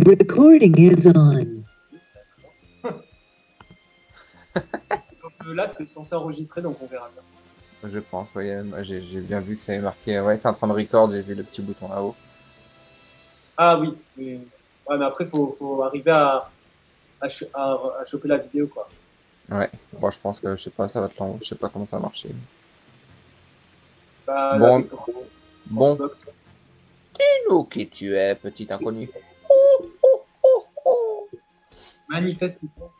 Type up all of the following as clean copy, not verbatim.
Recording is on. Donc là, c'est censé enregistrer, donc on verra bien. Je pense, ouais, j'ai bien vu que ça avait marqué. Ouais, c'est en train de record, j'ai vu le petit bouton là-haut. Ah oui, mais, ouais, mais après, faut arriver à choper la vidéo, quoi. Ouais, bon, je pense que, je sais pas, ça va être long, je sais pas comment ça va marcher. Bah, Bon, là, bon. box. Dis-nous qui tu es, petit inconnu. Manifestement.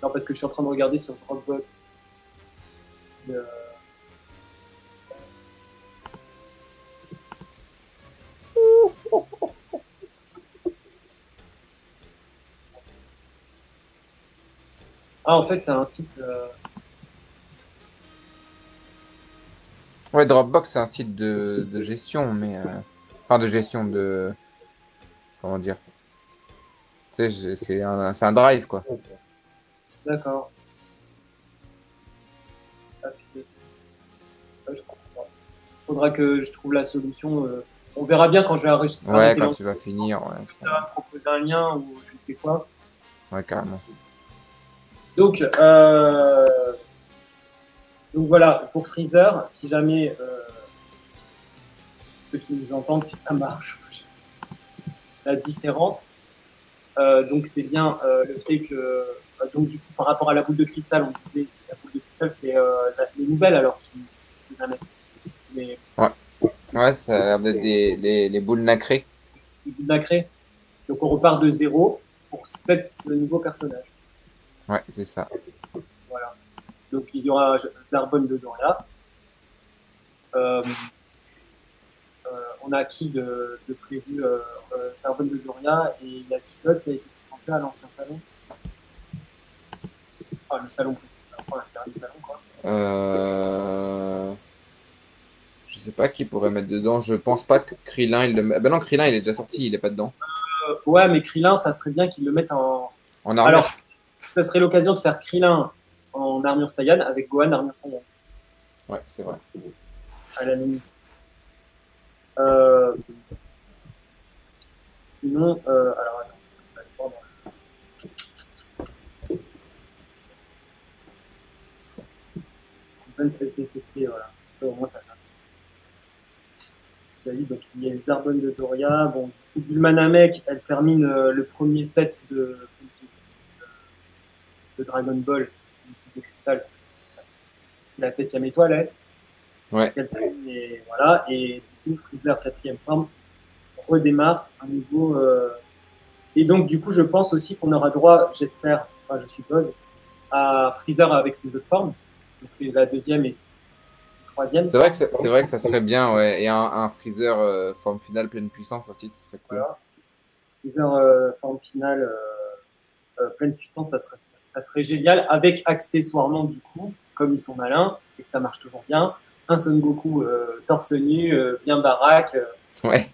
Non, parce que je suis en train de regarder sur Dropbox. Si, Ah, en fait, c'est un site. Ouais, Dropbox, c'est un site de gestion, mais... Enfin, de gestion de... Comment dire? Tu sais, c'est un drive, quoi. D'accord. Ah, putain. Ah, je comprends pas. Faudra que je trouve la solution. On verra bien quand je vais arrêter. Ouais, quand tu vas finir, ouais. Ça va me proposer un lien ou je ne sais quoi. Ouais, carrément. Donc voilà, pour Freezer, si jamais ceux qui nous entendent, si ça marche, la différence, donc c'est bien le fait que, donc du coup, par rapport à la boule de cristal, on disait la boule de cristal, c'est les nouvelles alors qui la mettent. Les Ouais, ça a l'air d'être les boules nacrées. boules nacrées. Donc on repart de zéro pour 7 nouveaux personnages. Ouais, c'est ça. Voilà. Donc il y aura Zarbon de Doria. On a qui de prévu Zarbon de Doria et il y a qui d'autre qui a été présenté à l'ancien salon. Enfin, le salon précédent, enfin, le dernier salon, quoi. Je sais pas qui pourrait mettre dedans. Je pense pas que Krillin, il le met. Ben non, Krillin, il est déjà sorti, il est pas dedans. Ouais, mais Krillin, ça serait bien qu'ils le mettent en armure. Alors, ça serait l'occasion de faire Krillin en armure Saiyan avec Gohan armure Saiyan. Ouais, c'est vrai. À la limite. Sinon, alors attends, je vais aller voir dans le SDCC, voilà. Ça, au moins, ça fait un petit. Donc, il y a les Zarbon de Doria. Bon, du coup, Bulma Namek, elle termine le premier set de Dragon Ball de Cristal. C'est la 7e étoile, elle. Ouais. Et voilà. Et du coup, Freezer, 4e forme, redémarre un nouveau. Et donc, du coup, je pense aussi qu'on aura droit, j'espère, enfin, je suppose, à Freezer avec ses autres formes. Donc, la 2e et 3e. C'est vrai que ça serait bien, ouais. Et un Freezer forme finale pleine puissance aussi, ça serait cool. Voilà. Freezer forme finale pleine puissance, ça serait génial. Avec accessoirement, du coup, comme ils sont malins et que ça marche toujours bien, un Son Goku torse nu, bien baraque. Ouais.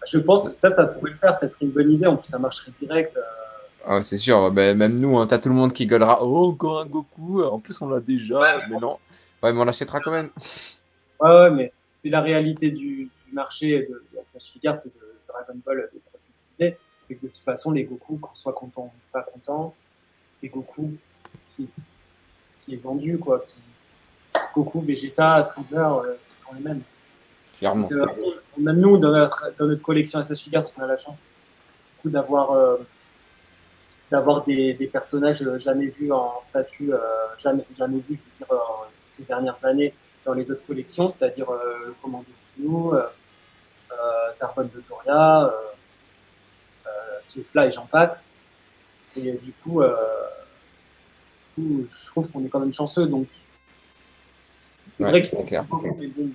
Je pense que ça pourrait le faire, ça serait une bonne idée. En plus, ça marcherait direct. Oh, c'est sûr, ben, même nous, hein, t'as tout le monde qui gueulera. Oh, encore un Goku, en plus on l'a déjà, mais non. Ouais, mais on l'achètera quand même. Ouais, mais c'est la réalité du marché de la SH Figure, c'est de Dragon Ball, c'est que de toute façon, les Goku, qu'on soit content ou pas content, c'est Goku qui est vendu, quoi. Goku, Vegeta, Freezer, ils font les mêmes. Clairement. Donc, même nous, dans notre collection SH Figures, on a la chance d'avoir des personnages jamais vus en statut, jamais vus, je veux dire, ces dernières années dans les autres collections, c'est-à-dire le Commando Kino, Zarbon de Doria, Kefla et j'en passe. Et du coup, je trouve qu'on est quand même chanceux. Donc, c'est vrai qu'ils sont clair. Mais bon,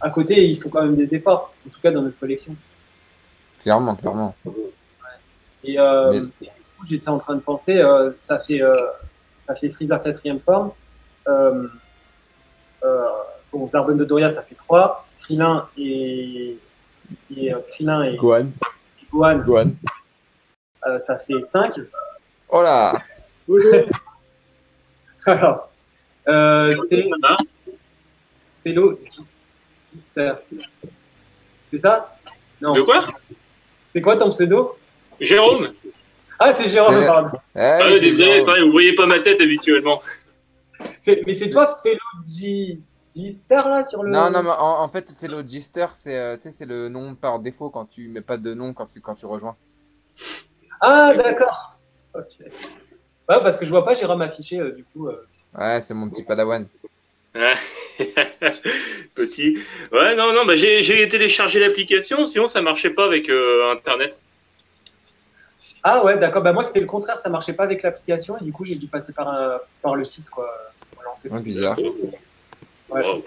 à côté, il faut quand même des efforts, en tout cas dans notre collection. Clairement, clairement. Et, et du coup, j'étais en train de penser, ça fait Freezer 4e forme. Bon, Zarbon de Doria, ça fait 3. Krillin et Gohan. Ça fait 5. Oh là! Bonjour. Alors, c'est Ça va. Pélo Gister. C'est ça? Non. De quoi? C'est quoi ton pseudo? Jérôme? Ah, c'est Jérôme, C'est- pardon. Eh Ah, oui, c'est désolé, Jérôme. pareil, vous voyez pas ma tête habituellement. Mais c'est toi, Pélo Gister, là, sur le... Non, non, mais en fait, Fellogister, tu sais, c'est le nom par défaut quand tu mets pas de nom quand tu rejoins. Ah, d'accord. Ok. Ouais, parce que je vois pas Jérôme affiché, du coup. Ouais, c'est mon petit padawan. Ouais. Petit. Ouais, non, non, bah j'ai téléchargé l'application, sinon ça marchait pas avec Internet. Ah ouais, d'accord. Bah moi, c'était le contraire. Ça marchait pas avec l'application et du coup, j'ai dû passer par le site, quoi. Pour lancer. Ouais, bizarre. Ouais. Bon,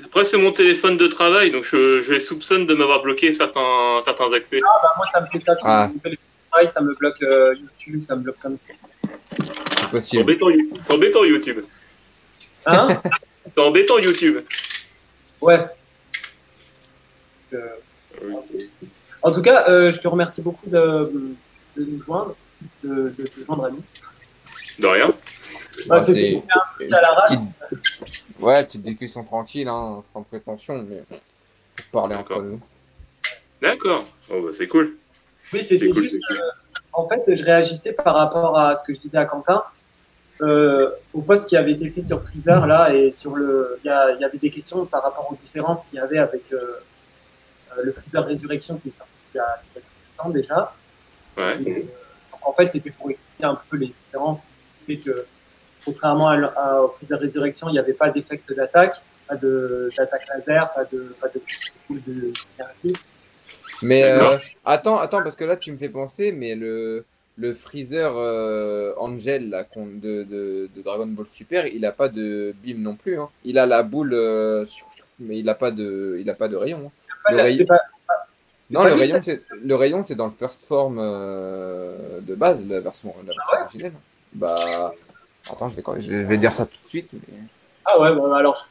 après, c'est mon téléphone de travail, donc je les soupçonne de m'avoir bloqué certains accès. Bah, moi, ça me fait ça sur Ah. mon téléphone. Ça me bloque YouTube, ça me bloque plein de trucs. C'est C'est possible. embêtant YouTube. Hein? C'est embêtant YouTube. Ouais. En tout cas, je te remercie beaucoup de nous joindre, de te joindre à nous. De rien. Ah, C'était un truc à la rage. Ouais, petite discussion tranquille, hein, sans prétention, mais pour parler entre D'accord. nous. D'accord. Oh, bah, c'est cool. Oui, c'était C'est cool, juste. c'est cool. En fait, je réagissais par rapport à ce que je disais à Quentin, au post qui avait été fait sur Freezer là, et sur il y avait des questions par rapport aux différences qu'il y avait avec le Freezer Résurrection qui est sorti il y a quelques temps déjà. Ouais. Et, en fait, c'était pour expliquer un peu les différences qui fait que, contrairement au Freezer Résurrection, il n'y avait pas d'effect d'attaque, pas d'attaque laser, pas de d'énergie. Mais D'accord. attends, parce que là, tu me fais penser, mais le Freezer Angel là, de Dragon Ball Super, il a pas de beam non plus. Hein. Il a la boule, mais il a pas de rayon. Hein. Le rayon- Non, pas le lui, rayon, le rayon, c'est dans le First Form de base, la version originelle. Bah, attends, je vais dire ça tout de suite. Mais... Ah ouais, bon, alors.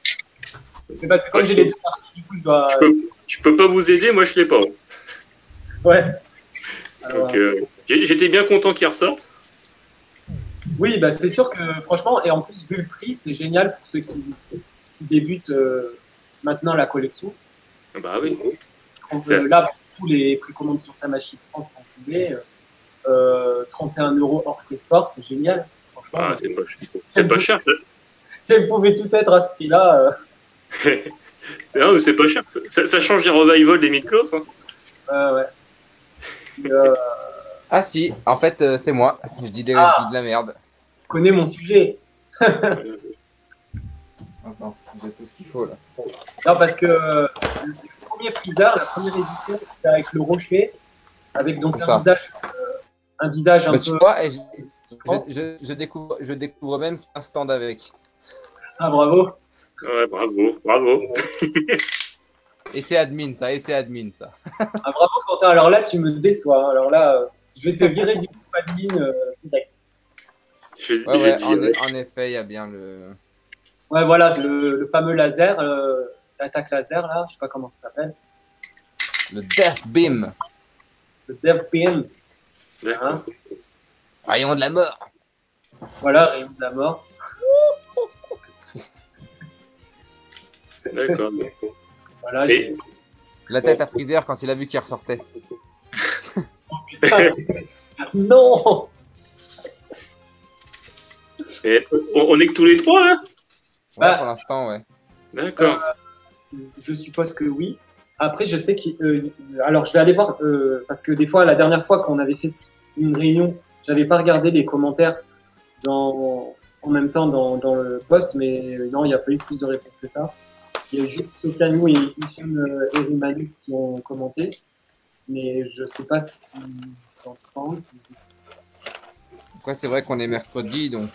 C'est parce que comme j'ai les deux parties, du coup, je dois. Je peux pas vous aider, moi je l'ai pas. Ouais. Alors, Donc, j'étais bien content qu'il ressorte. oui, bah, c'est sûr que franchement, et en plus, vu le prix, c'est génial pour ceux qui débutent maintenant la collection. Bah oui. Là, pour tous les précommandes sur ta machine France sont tombées. 31 € hors frais de port, c'est génial. Franchement, Ah, c'est pas cher. Ça. si elle pouvait tout être à ce prix-là. Non, mais c'est pas cher. Ça change des revivals des mid-close. Hein. Ouais. Ah si, en fait, c'est moi. Je dis de la merde. Je connais mon sujet. Attends, j'ai tout ce qu'il faut là. Non, parce que le premier Freezer, la première édition, c'était avec le rocher, avec donc C'est un visage un Mais peu. tu vois, je découvre même un stand avec. Ah, bravo. Ouais, bravo. Et c'est admin ça. Ah, bravo, Quentin. Alors là, tu me déçois. Hein. Alors là, je vais te virer du groupe admin direct. Ouais, en effet, il y a bien le. Ouais, voilà, le fameux laser, l'attaque laser, là, je sais pas comment ça s'appelle. Le Death Beam. Le Death Beam. D'accord. Rayon de la mort. Voilà, rayon de la mort. D'accord. Voilà, Et- La tête à Freezer quand il a vu qu'il ressortait. Putain. Non. Et on est que tous les trois là? Ouais, Bah, pour l'instant, ouais. D'accord. Je suppose que oui. Après, je sais alors, je vais aller voir, parce que des fois, la dernière fois qu'on avait fait une réunion, j'avais pas regardé les commentaires en même temps dans le post, mais non, il n'y a pas eu plus de réponses que ça. Il y a eu juste Sokanou et Hisham Erimanu qui ont commenté, mais je sais pas si ils entendent. Après, c'est vrai qu'on est mercredi, donc.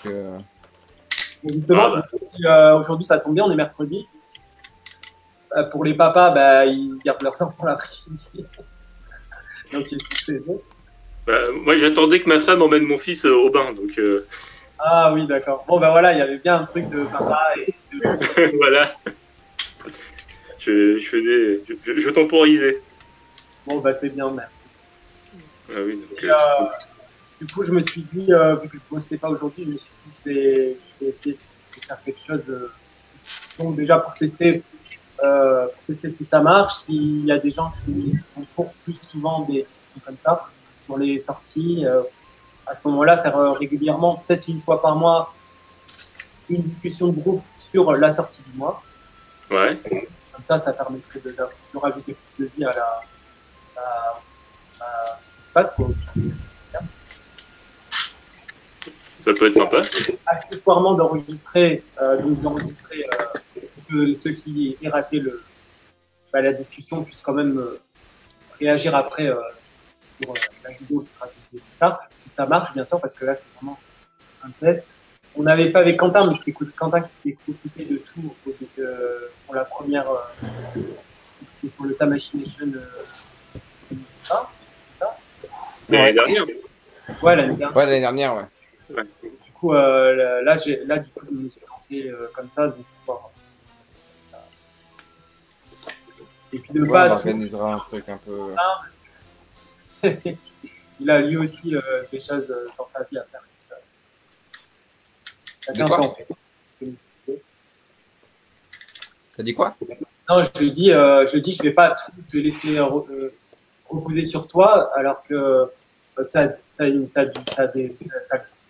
Justement, aujourd'hui, ça tombe bien, on est mercredi. Pour les papas, ils gardent leurs enfants l'après-midi. Donc, ils sont chez eux. Moi, j'attendais que ma femme emmène mon fils au bain, donc Ah oui, d'accord. Bon, voilà, il y avait bien un truc de papa et de... voilà. Je temporisais. Bon, c'est bien, merci. Ah oui, donc, Du coup, je me suis dit, vu que je ne bossais pas aujourd'hui, je me suis dit, je vais essayer de faire quelque chose. Donc déjà pour tester si ça marche, s'il y a des gens qui sont pour plus souvent des discussions comme ça sur les sorties, à ce moment-là, faire régulièrement, peut-être une fois par mois, une discussion de groupe sur la sortie du mois. Ouais. Comme ça permettrait de rajouter plus de vie à ce qui se passe, quoi. Ça peut être sympa. Accessoirement d'enregistrer que ceux qui aient raté la discussion puissent quand même réagir après sur la vidéo qui sera publiée plus tard, si ça marche, bien sûr, parce que là, c'est vraiment un test. On avait fait avec Quentin, mais c'était Quentin qui s'était occupé de tout pour la première, c'était sur le Tamachination. L'année dernière. Ouais, l'année dernière. Ouais, l'année dernière, ouais. Du coup, là, du coup, je me suis lancé comme ça. Donc, et puis de Ouais, pas on organisera un truc un peu. Il a lui aussi des choses dans sa vie à faire. De quoi? T'as dit quoi? Non, je dis, je vais pas tout te laisser reposer sur toi, alors que t'as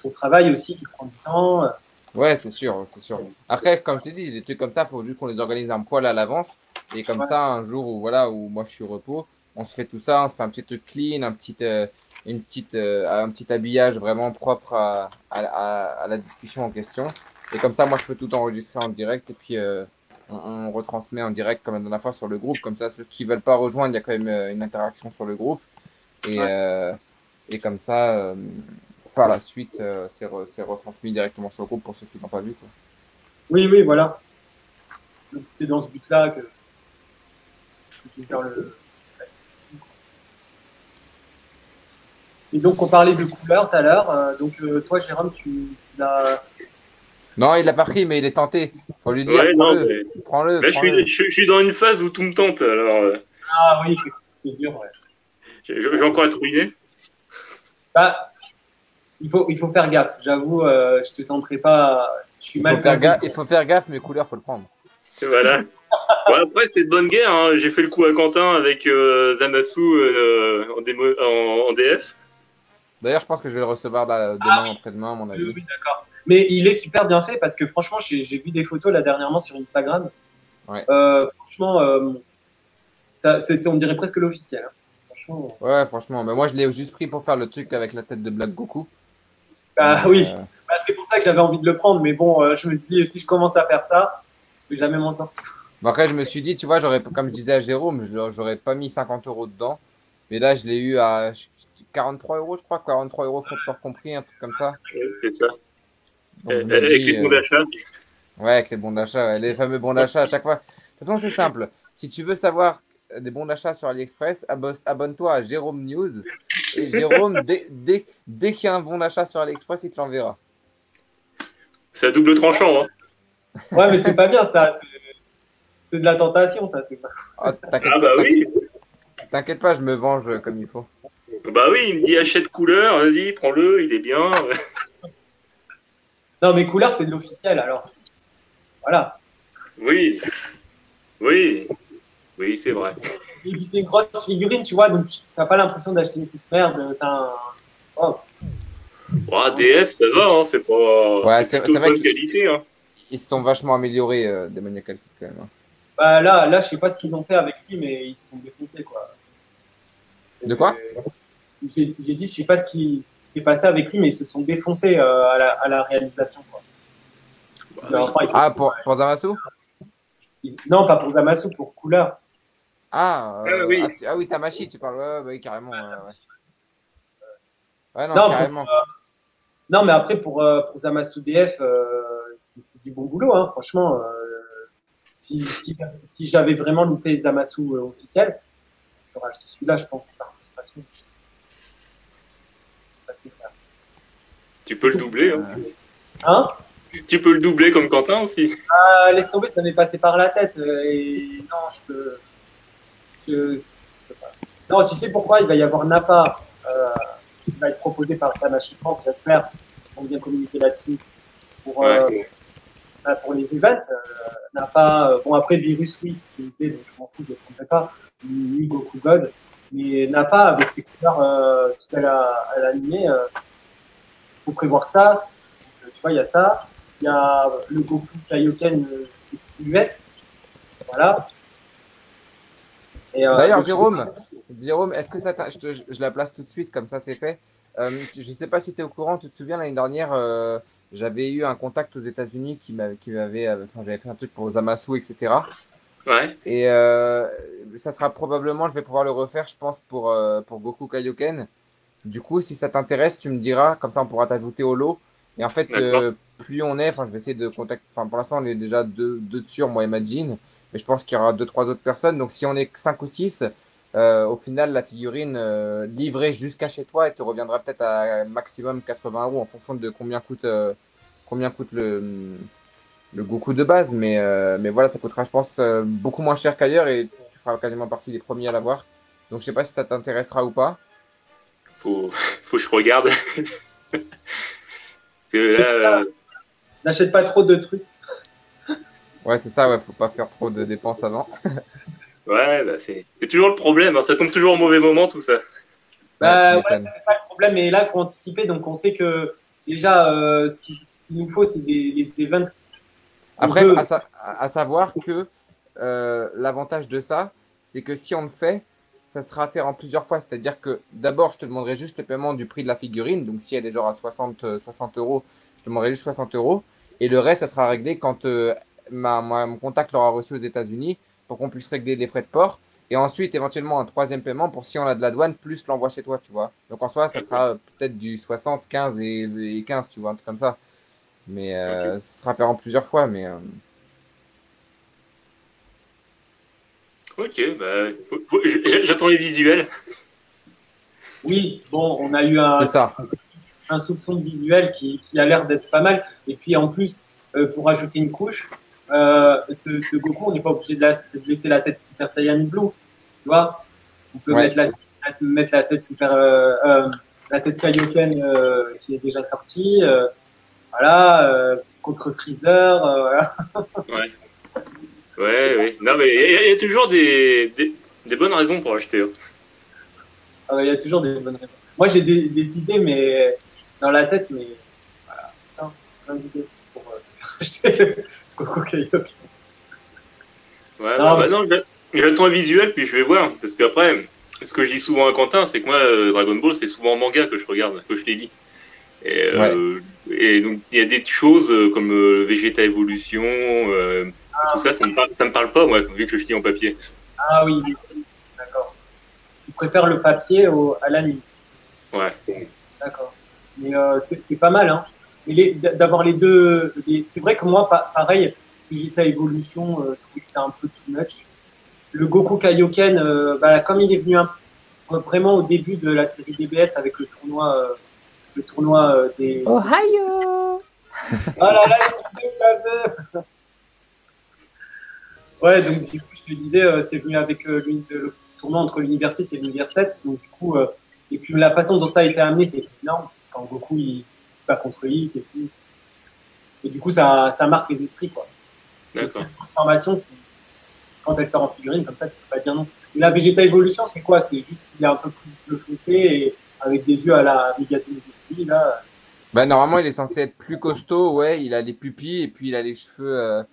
ton travail aussi qui prend du temps. Ouais, c'est sûr, c'est sûr. Après, comme je t'ai dit, des trucs comme ça, il faut juste qu'on les organise un poil à l'avance. Et comme ça, un jour où, voilà, où moi je suis au repos, on se fait tout ça, on se fait un petit truc clean, un petit habillage vraiment propre à la discussion en question. Et comme ça, moi, je peux tout enregistrer en direct et puis on retransmet en direct comme la dernière fois sur le groupe. Comme ça, ceux qui veulent pas rejoindre, il y a quand même une interaction sur le groupe. Et comme ça, par la suite, c'est retransmis directement sur le groupe pour ceux qui n'ont pas vu, quoi. Oui, voilà. Donc, c'était dans ce but-là que je vais faire la discussion. Et donc, on parlait de couleurs tout à l'heure. Donc, toi, Jérôme, tu l'as. Non, il l'a pas pris, mais il est tenté. Faut lui dire, Ouais, prends-le. Là, je suis dans une phase où tout me tente. Alors, Ah oui, c'est dur, ouais. je vais encore être ruiné. Bah, il faut faire gaffe. J'avoue, je te tenterai pas. Je suis mal placé. Il faut faire gaffe, mais couleurs, faut le prendre. Voilà. Bon, après, c'est de bonne guerre. Hein. J'ai fait le coup à Quentin avec Zamasu en DF. D'ailleurs, je pense que je vais le recevoir là, demain, après-demain, à mon avis. Oui, d'accord. Mais il est super bien fait parce que franchement, j'ai vu des photos là dernièrement sur Instagram. Ouais. Franchement, on dirait presque l'officiel. Hein. Franchement. Ouais, franchement. Mais moi, je l'ai juste pris pour faire le truc avec la tête de Black Goku. Oui. C'est pour ça que j'avais envie de le prendre. Mais bon, je me suis dit, si je commence à faire ça, je vais jamais m'en sortir. Bon, après, je me suis dit, tu vois, comme je disais à Jérôme, j'aurais pas mis 50 € dedans. Mais là, je l'ai eu à 43 €, je crois. 43 € frais de port compris, un truc comme ça. C'est ça. Donc, avec les bons d'achat. Ouais, avec les bons d'achat, ouais, les fameux bons d'achat à chaque fois. De toute façon, c'est simple. Si tu veux savoir des bons d'achat sur AliExpress, abonne-toi à Jérôme News. Et Jérôme, dès qu'il y a un bon d'achat sur AliExpress, il te l'enverra. C'est à double tranchant. Hein. Ouais, mais c'est pas bien ça. C'est de la tentation, ça. C'est pas. Ah bah oui. T'inquiète pas, je me venge comme il faut. Bah oui, il me dit achète couleur, vas-y, prends-le, il est bien. Non, mais couleur, c'est de l'officiel, alors. Voilà. Oui, c'est vrai. Et puis, c'est une grosse figurine, tu vois, donc t'as pas l'impression d'acheter une petite merde. C'est un. Oh. Oh, DF, ça va, hein, c'est pas. Ouais, c'est plutôt de bonne qualité. Hein. Ils se sont vachement améliorés des Maniacal Fit, quand même. Hein. Bah là, je sais pas ce qu'ils ont fait avec lui, mais ils se sont défoncés, quoi. De quoi? J'ai dit, je sais pas ce qui s'est passé avec lui, mais ils se sont défoncés à la réalisation, quoi. Enfin, pour Zamasu? Non, pas pour Zamasu, pour couleur. Oui. Oui, Tamashi, tu parles. Ouais, oui, carrément. Ouais, non, Non, carrément. Non, mais après, pour Zamasu DF, c'est du bon boulot, hein, franchement. Si j'avais vraiment loupé Zamasu officiel, j'aurais acheté celui-là, je pense, par frustration. C'est clair. Tu peux le doubler. Hein. Hein? Tu peux le doubler comme Quentin aussi. Laisse tomber, ça m'est passé par la tête. Et non, je peux pas. Non, tu sais pourquoi? Il va y avoir Nappa va être proposé par Tamashi France, j'espère. On vient communiquer là-dessus pour, pour les events. N'a pas, bon, après, Virus, oui, c'est utilisé, donc je m'en fous, je ne le prendrai pas. Ni Goku God, mais n'a pas, avec ses couleurs qu'il a animées, faut prévoir ça. Donc, tu vois, il y a ça. Il y a le Goku Kaioken US. Voilà. D'ailleurs, Jérôme, est-ce que ça je la place tout de suite, comme ça c'est fait. Je ne sais pas si tu es au courant, tu te souviens, l'année dernière, j'avais eu un contact aux États-Unis j'avais fait un truc pour Zamasu, etc. Ouais. Et ça sera probablement, je vais pouvoir le refaire, je pense, pour Goku Kaioken. Du coup, si ça t'intéresse, tu me diras, comme ça on pourra t'ajouter au lot. Et en fait, plus on est, je vais essayer de contacter. Pour l'instant, on est déjà deux dessus, moi et Majin. Mais je pense qu'il y aura 2-3 autres personnes. Donc, si on est 5 ou 6, au final, la figurine livrée jusqu'à chez toi, elle te reviendra peut-être à maximum 80 € en fonction de combien coûte le Goku de base. Mais voilà, ça coûtera, je pense, beaucoup moins cher qu'ailleurs et tu feras quasiment partie des premiers à l'avoir. Donc, je sais pas si ça t'intéressera ou pas. Faut que je regarde. Là, n'achète pas trop de trucs. Ouais, c'est ça, ouais, faut pas faire trop de dépenses avant. Ouais, bah c'est toujours le problème, hein, ça tombe toujours au mauvais moment tout ça. Bah, ouais, c'est ça le problème, et là il faut anticiper, donc on sait que déjà ce qu'il nous faut c'est les events. Après, à savoir que l'avantage de ça, c'est que si on le fait, ça sera à faire en plusieurs fois. C'est-à-dire que d'abord, je te demanderai juste le paiement du prix de la figurine. Donc si elle est genre à 60 €, je te demanderai juste 60 €. Et le reste, ça sera réglé quand mon contact l'aura reçu aux États-Unis pour qu'on puisse régler les frais de port. Et ensuite, éventuellement, un troisième paiement pour si on a de la douane, plus l'envoi chez toi, tu vois. Donc en soi, ça sera peut-être du 60, 15 et 15, tu vois, un truc comme ça. Mais ça sera faire en plusieurs fois. Mais ok, bah, j'attends les visuels. Oui, bon, on a eu un soupçon de visuel qui a l'air d'être pas mal. Et puis en plus, pour ajouter une couche, ce Goku, on n'est pas obligé de laisser la tête Super Saiyan Blue, tu vois. On peut mettre la tête la tête Kaioken qui est déjà sortie, voilà, contre Freezer. Voilà. Ouais. Non, mais il y a toujours des bonnes raisons pour acheter. Il y a toujours des bonnes raisons. Moi, j'ai des idées, mais dans la tête, mais voilà, plein d'idées pour te faire acheter Goku Kaioken. Ouais, non, j'attends un visuel, puis je vais voir. Parce qu'après, ce que je dis souvent à Quentin, c'est que moi, Dragon Ball, c'est souvent en manga que je regarde, que je l'ai dit. Et donc, il y a des choses comme Vegeta Evolution, tout ça, ça me parle pas, moi, vu que je lis en papier. Ah oui, d'accord. Tu préfères le papier à l'anime? Ouais. D'accord. Mais c'est pas mal, hein. D'avoir les deux. C'est vrai que moi, pareil, Vegeta Evolution, je trouvais que c'était un peu too much. Le Goku Kaioken, comme il est venu vraiment au début de la série DBS avec le tournoi des. Ohio. Oh là là, je ouais, donc du coup, je te disais, c'est venu avec le tournoi entre l'univers 6 et l'univers 7. Donc du coup, et puis la façon dont ça a été amené, c'est énorme. Quand Goku, il se bat contre Hit et tout. Et du coup, ça marque les esprits, quoi. Donc c'est une transformation qui, quand elle sort en figurine, comme ça, tu peux pas dire non. Et la Vegeta Evolution, c'est quoi? C'est juste qu'il est un peu plus bleu foncé et avec des yeux à la Megate là. Normalement, il est censé être plus costaud, ouais. Il a les pupilles et puis il a les cheveux.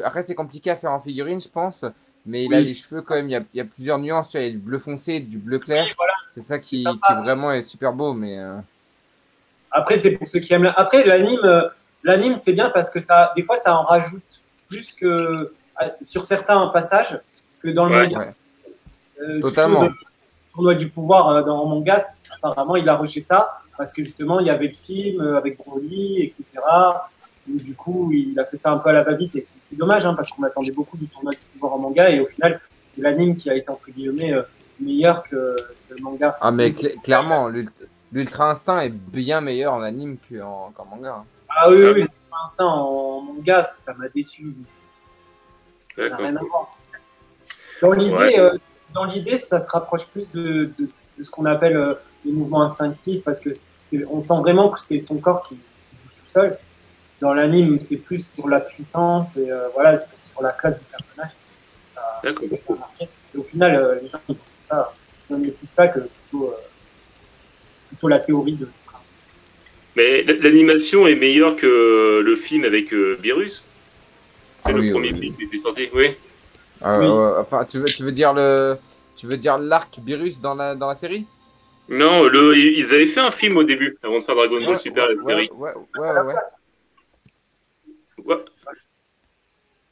Après, c'est compliqué à faire en figurine, je pense. Mais il a les cheveux quand même. Il y a plusieurs nuances. Tu vois, il y a du bleu foncé, du bleu clair. Oui, voilà, c'est ça qui vraiment est super beau. Mais après, c'est pour ceux qui aiment. Après, l'anime, c'est bien parce que des fois, ça en rajoute plus que sur certains passages que dans le manga. Ouais. Totalement. Le tournoi du pouvoir dans manga, apparemment, il a rushé ça parce que justement, il y avait le film avec Broly, etc. Donc, du coup, il a fait ça un peu à la va-vite et c'est dommage parce qu'on attendait beaucoup du tournoi du pouvoir en manga et au final, c'est l'anime qui a été entre guillemets meilleur que le manga. Ah, mais clairement, l'Ultra Instinct est bien meilleur en anime qu'en manga. Ah oui, l'Ultra Instinct en manga, ça m'a déçu. Ça n'a rien à voir. Dans l'idée, ça se rapproche plus de ce qu'on appelle les mouvements instinctifs, parce que on sent vraiment que c'est son corps qui bouge tout seul. Dans l'anime, c'est plus pour la puissance et voilà, sur la classe du personnage. D'accord. Et au final, les gens, ils ont plus ça que plutôt la théorie de. Mais l'animation est meilleure que le film avec Beerus. C'est le premier film qui était sorti, oui. Enfin, tu veux dire l'arc Beerus dans la série? Non, ils avaient fait un film au début, avant de faire Dragon Ball Super, la série.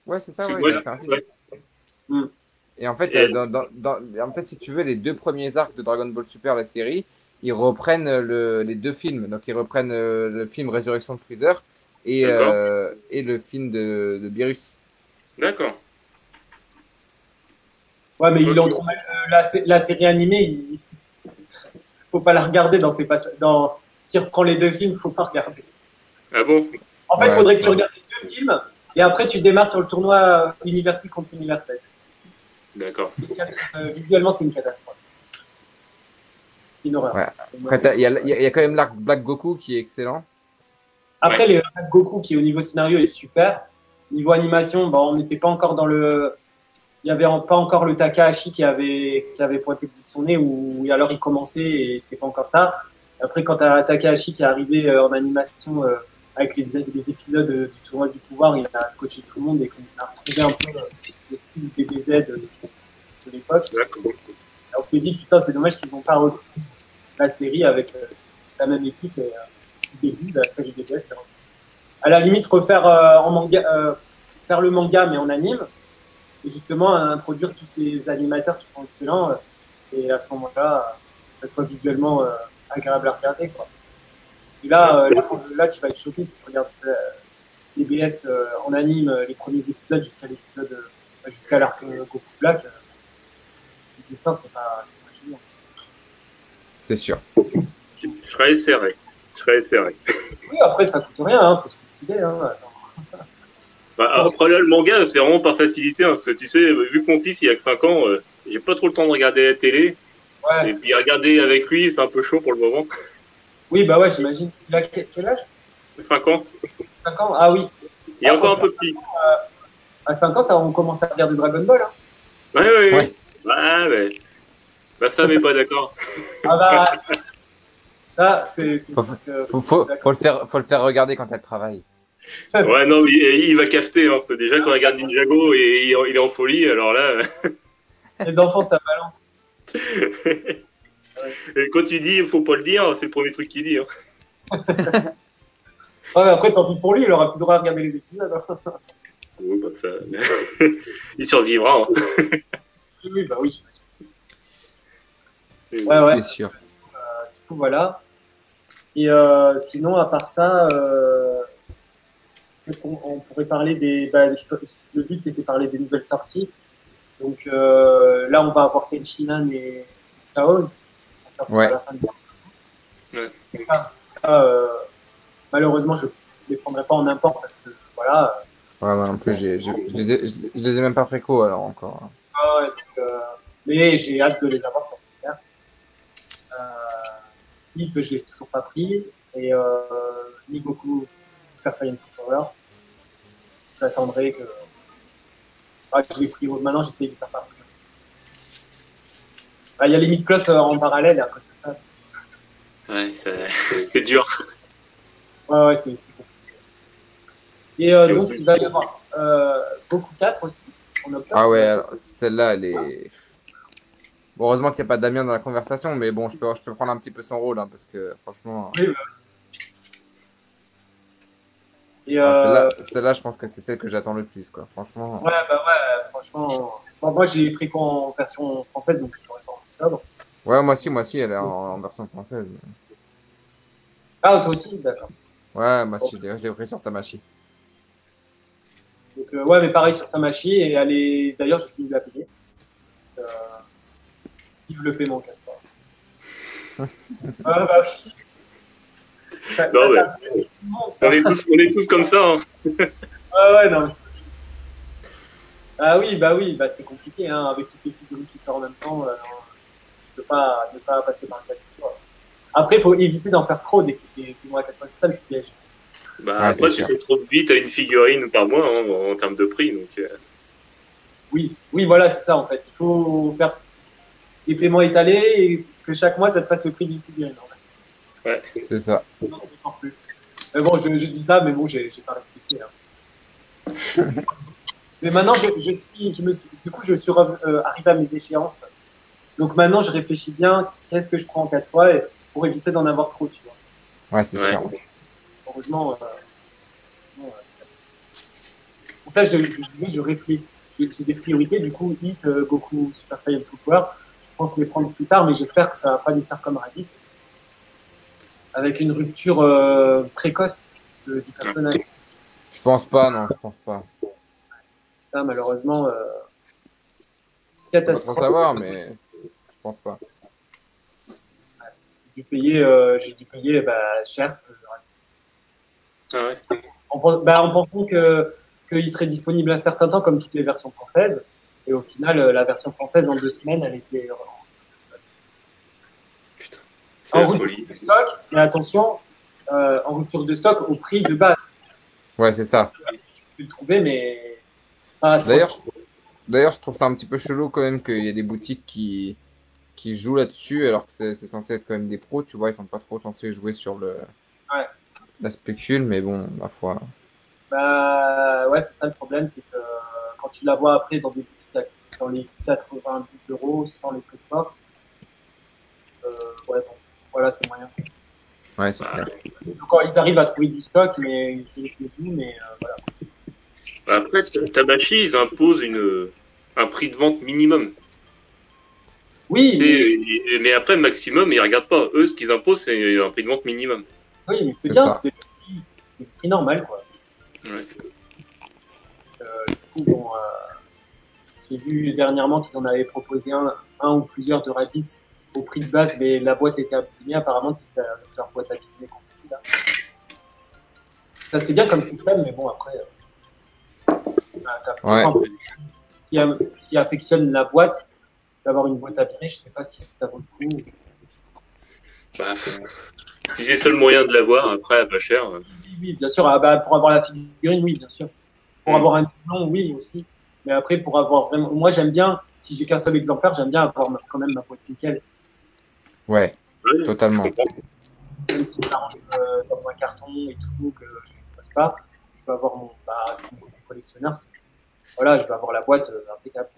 Ouais, c'est ça, ils avaient fait un film. Ouais. Et en fait, en fait, si tu veux, les 2 premiers arcs de Dragon Ball Super, la série, ils reprennent les 2 films. Donc, ils reprennent le film Résurrection de Freezer et le film de Beerus. D'accord. Ouais, mais la série animée, il faut pas la regarder dans ses passages. Qui reprend les 2 films, faut pas regarder. Ah bon? En fait, il faudrait que tu regardes les 2 films et après tu démarres sur le tournoi Univers 6 contre Univers 7. D'accord. Visuellement, c'est une catastrophe. C'est une horreur. Ouais. Après, il y a quand même l'arc Black Goku qui est excellent. Après, les Black Goku qui, au niveau scénario, est super. Niveau animation, on n'était pas encore dans le. Il n'y avait pas encore le Takahashi qui avait pointé le bout de son nez, ou alors il commençait et c'était pas encore ça. Après, quand tu as Takahashi qui est arrivé en animation avec les épisodes du tournoi du pouvoir, il a scotché tout le monde et qu'on a retrouvé un peu le style DBZ de l'époque. On s'est dit, putain, c'est dommage qu'ils n'ont pas repris la série avec la même équipe du début de la série DBS. À la limite, refaire en manga, faire le manga mais en anime, et justement introduire tous ces animateurs qui sont excellents, et à ce moment-là, ça soit visuellement agréable à regarder, quoi. Et là, tu vas être choqué si tu regardes DBS en anime, les premiers épisodes jusqu'à l'arc Goku Black. Le dessin, c'est pas génial. C'est sûr. Je réessayerai. Oui, après, ça coûte rien, faut se cultiver. Après là, le manga, c'est vraiment par facilité, parce que tu sais, vu que mon fils il a que 5 ans, j'ai pas trop le temps de regarder la télé. Ouais. Et puis regarder avec lui, c'est un peu chaud pour le moment. Oui, bah ouais, j'imagine. Il a quel âge? 5 ans. 5 ans? Ah oui. Il est encore un peu petit. À 5 ans, on commence à regarder Dragon Ball. Hein. Ouais. Ouais, mais ma femme est pas d'accord. Ah bah, faut le faire regarder quand elle travaille. Ouais, non, mais il va capter. Hein, c'est déjà quand on regarde Ninjago et il est en folie, alors là. Les enfants, ça balance. Et quand tu dis il faut pas le dire, c'est le premier truc qu'il dit. Hein. Ouais, mais après, tant pis pour lui, il aura plus le droit à regarder les épisodes. Hein. Oh, bah ça... il survivra. Hein. Oui, bah oui. Ouais. C'est sûr. Du coup, voilà. Et sinon, à part ça, qu'est-ce qu'on pourrait parler des. Le but, c'était de parler des nouvelles sorties. Donc là, on va avoir Tenshinhan et Chaos. Ouais. À la fin de ça, malheureusement, je ne les prendrai pas en import parce que voilà. Ouais, en plus, je les ai même pas préco alors encore. Ouais, donc, mais j'ai hâte de les avoir, ça c'est clair. Hit, je l'ai toujours pas pris. Et ni beaucoup Super Saiyan Power. J'attendrai que. Je l'ai pris maintenant, j'essaie de faire partie. Il y a les mid-class en parallèle, et après c'est ça. Ouais, c'est dur. Ouais, c'est compliqué. Et donc, il va y avoir Goku 4 aussi, en octobre. Ah ouais, alors, celle-là, elle est... Bon, heureusement qu'il n'y a pas Damien dans la conversation, mais bon, je peux prendre un petit peu son rôle, hein, parce que franchement... Oui, et celle-là, je pense que c'est celle que j'attends le plus, quoi, franchement. Ouais, franchement... Bon, moi, j'ai pris en version française, donc je l'aurais pas en octobre. Ouais, moi aussi, elle est en version française. Ah, toi aussi, d'accord. Ouais, moi aussi, je l'ai pris sur Tamashi. Donc, ouais, mais pareil sur Tamashi, et d'ailleurs, j'ai fini de la payer. Vive le paiement, 4 fois. Bah oui. On est tous comme ça. Hein. Ouais, non. Ah oui, bah c'est compliqué, hein, avec toutes les figurines qui sortent en même temps. ne pas passer par le 4 fois. Après, il faut éviter d'en faire trop des mois à 4 fois. C'est ça le piège. Bah, après, tu fais trop vite à une figurine par mois en termes de prix. Donc, oui, voilà, c'est ça en fait. Il faut faire des paiements étalés et que chaque mois, ça te fasse le prix d'une figurine. Ouais, c'est ça. Non, je ne sens plus. Mais bon, je dis ça, mais bon, j'ai pas respecté. Hein. Mais maintenant, je suis arrivé à mes échéances. Donc maintenant, je réfléchis bien, qu'est-ce que je prends en 4 fois pour éviter d'en avoir trop, tu vois. Ouais, c'est sûr. Heureusement, pour ça, je disais, je réfléchis. J'ai des priorités, du coup, Hit, Goku, Super Saiyan Full Power, je pense les prendre plus tard, mais j'espère que ça ne va pas nous faire comme Raditz, avec une rupture précoce du personnage. Je pense pas, non, je pense pas. Là, malheureusement, catastrophe. Faut savoir, mais je pense pas. J'ai dû payer cher. Ah ouais. En pensant qu'il serait disponible un certain temps, comme toutes les versions françaises. Et au final, la version française, en 2 semaines, elle était Putain, en rupture de stock. Mais attention, en rupture de stock au prix de base. Ouais, c'est ça. Tu peux le trouver, mais D'ailleurs, je trouve ça un petit peu chelou quand même qu'il y ait des boutiques qui jouent là-dessus, alors que c'est censé être quand même des pros, tu vois, ils sont pas trop censés jouer sur la spécule, mais bon, ma foi. Ouais, c'est ça le problème, c'est que quand tu la vois après dans des boutiques dans les 90 € sans les trucs forts, ouais, bon, voilà, c'est moyen. Ouais, c'est clair. Donc, ils arrivent à trouver du stock, mais ils les où, mais voilà. Après, Tabachi, ils imposent un prix de vente minimum. Oui. Mais après, maximum, ils ne regardent pas. Eux, ce qu'ils imposent, c'est un prix de vente minimum. Oui, mais c'est bien, c'est le prix normal, quoi. Ouais. Du coup, bon, j'ai vu dernièrement qu'ils en avaient proposé un ou plusieurs de Raditz au prix de base, mais la boîte était abîmée. Apparemment, c'est leur boîte abîmée compliquée, là. Ça, c'est bien comme système, mais bon, après, qui affectionne la boîte, d'avoir une boîte abîmée, je ne sais pas si ça vaut le coup. Si c'est le seul moyen de l'avoir, après, pas cher. Oui, bien sûr. Pour avoir la figurine, oui, bien sûr. Pour avoir un nom, oui, aussi. Mais après, pour avoir vraiment. Moi, j'aime bien, si j'ai qu'un seul exemplaire, j'aime bien avoir quand même ma boîte nickel. Ouais, totalement. Même si j'arrange dans un carton et tout, que je n'expose pas, je vais avoir mon côté collectionneur. Voilà, je vais avoir la boîte impeccable.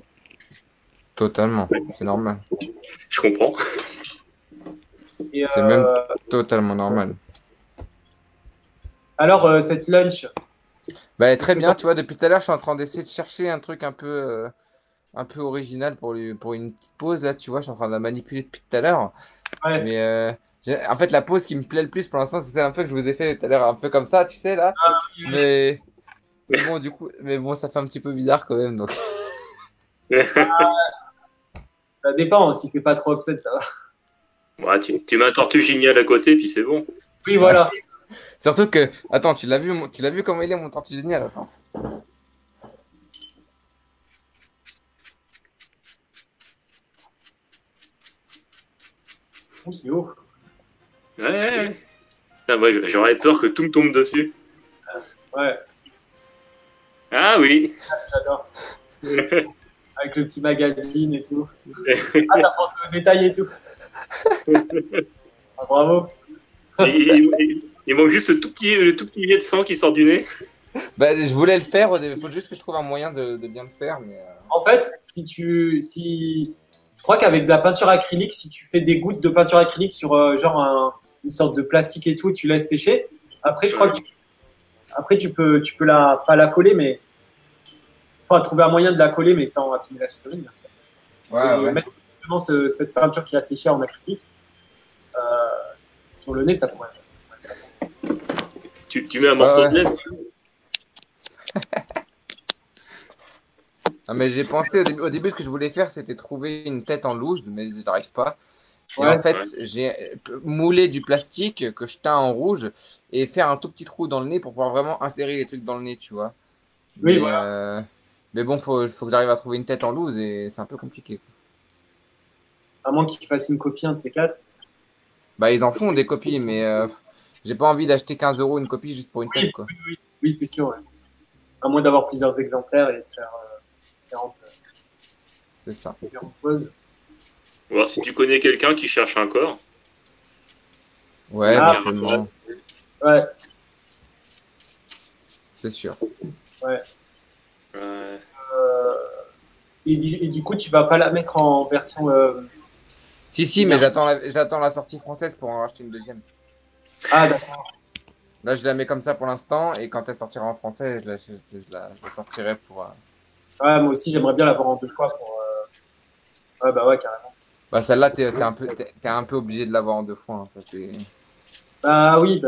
Totalement, c'est normal. Je comprends. C'est même totalement normal. Alors, cette lunch. Bah, elle est très bien, tu vois, depuis tout à l'heure, je suis en train d'essayer de chercher un truc un peu original pour une petite pause, là, tu vois, je suis en train de la manipuler depuis tout à l'heure. Ouais. Mais en fait, la pause qui me plaît le plus pour l'instant, c'est celle un peu que je vous ai fait tout à l'heure, un peu comme ça, tu sais, là. Mais bon, du coup, ça fait un petit peu bizarre quand même, donc. Ça dépend, si c'est pas trop upset, ça va. Ouais, tu mets un tortue génial à côté, puis c'est bon. Oui, voilà. Surtout que, attends, tu l'as vu comment il est mon tortue génial, attends. Oh, c'est haut. Ouais. Putain, moi, j'aurais peur que tout me tombe dessus. Ouais. Ah oui. J'adore. Avec le petit magazine et tout. Ah, t'as pensé aux détails et tout. Ah, bravo. Il manque juste le tout petit jet de sang qui sort du nez. Bah, je voulais le faire, il faut juste que je trouve un moyen de bien le faire. Mais En fait, je crois qu'avec de la peinture acrylique, si tu fais des gouttes de peinture acrylique sur une sorte de plastique et tout, et tu laisses sécher, après, je crois que tu peux pas la coller, mais enfin, trouver un moyen de la coller, mais sans abîmer la figurine, bien sûr. ouais. Mettre justement cette peinture qui a séché en acrylique sur le nez, ça pourrait être. Tu mets un morceau de lait. Non, mais j'ai pensé au début, ce que je voulais faire, c'était trouver une tête en loose, mais je n'arrive pas. Et Ouais. en fait, j'ai moulé du plastique que je teins en rouge et faire un tout petit trou dans le nez pour pouvoir vraiment insérer les trucs dans le nez, tu vois. Oui, Mais, voilà. mais bon, faut que j'arrive à trouver une tête en loose et c'est un peu compliqué. Ouais, ouais, ouais. Ouais, ouais, ouais. Ouais, ouais, ouais. Ouais, ouais, ouais. Ouais, ouais, ouais. Ouais, ouais, ouais. Ouais, ouais, ouais. Ouais, ouais, ouais. Ouais, ouais, ouais. Ouais, ouais, ouais. Ouais, ouais, ouais. Ouais, ouais, ouais. Ouais, ouais, ouais. C'est un peu compliqué. À moins qu'ils fassent une copie, un de ces quatre. Bah, ils en font des copies, mais j'ai pas envie d'acheter 15 € une copie juste pour une tête, quoi. Oui, c'est sûr. Ouais. À moins d'avoir plusieurs exemplaires et de faire différentes poses. Alors, si tu connais quelqu'un qui cherche un corps. Ouais, éventuellement. Ouais. C'est sûr. Ouais. Et du coup, tu vas pas la mettre en version. Si, mais j'attends la sortie française pour en racheter une deuxième. Ah, d'accord. Là, je la mets comme ça pour l'instant, et quand elle sortira en français, je la sortirai pour. Ouais, moi aussi, j'aimerais bien l'avoir en 2 fois pour. Ouais, bah ouais, carrément. Bah, celle-là, t'es un peu obligé de l'avoir en 2 fois. Hein, ça, c'est. Bah oui.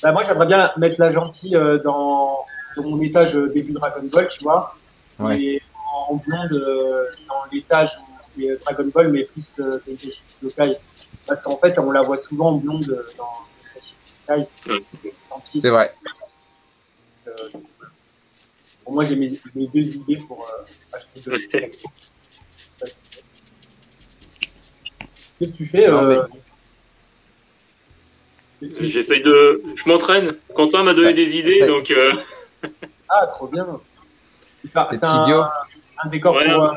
Bah, moi, j'aimerais bien mettre la gentille dans mon étage début Dragon Ball, tu vois. Ouais. Et en blonde dans l'étage où c'est Dragon Ball, mais plus Tenkaichi Budokai. Parce qu'en fait, on la voit souvent en blonde dans Tenkaichi Budokai. C'est vrai. Bon, moi, j'ai mes 2 idées pour acheter 2. Qu'est-ce que tu fais J'essaye de. Je m'entraîne. Quentin m'a donné des idées, donc. Ah, trop bien. C'est idiot. Un décor pour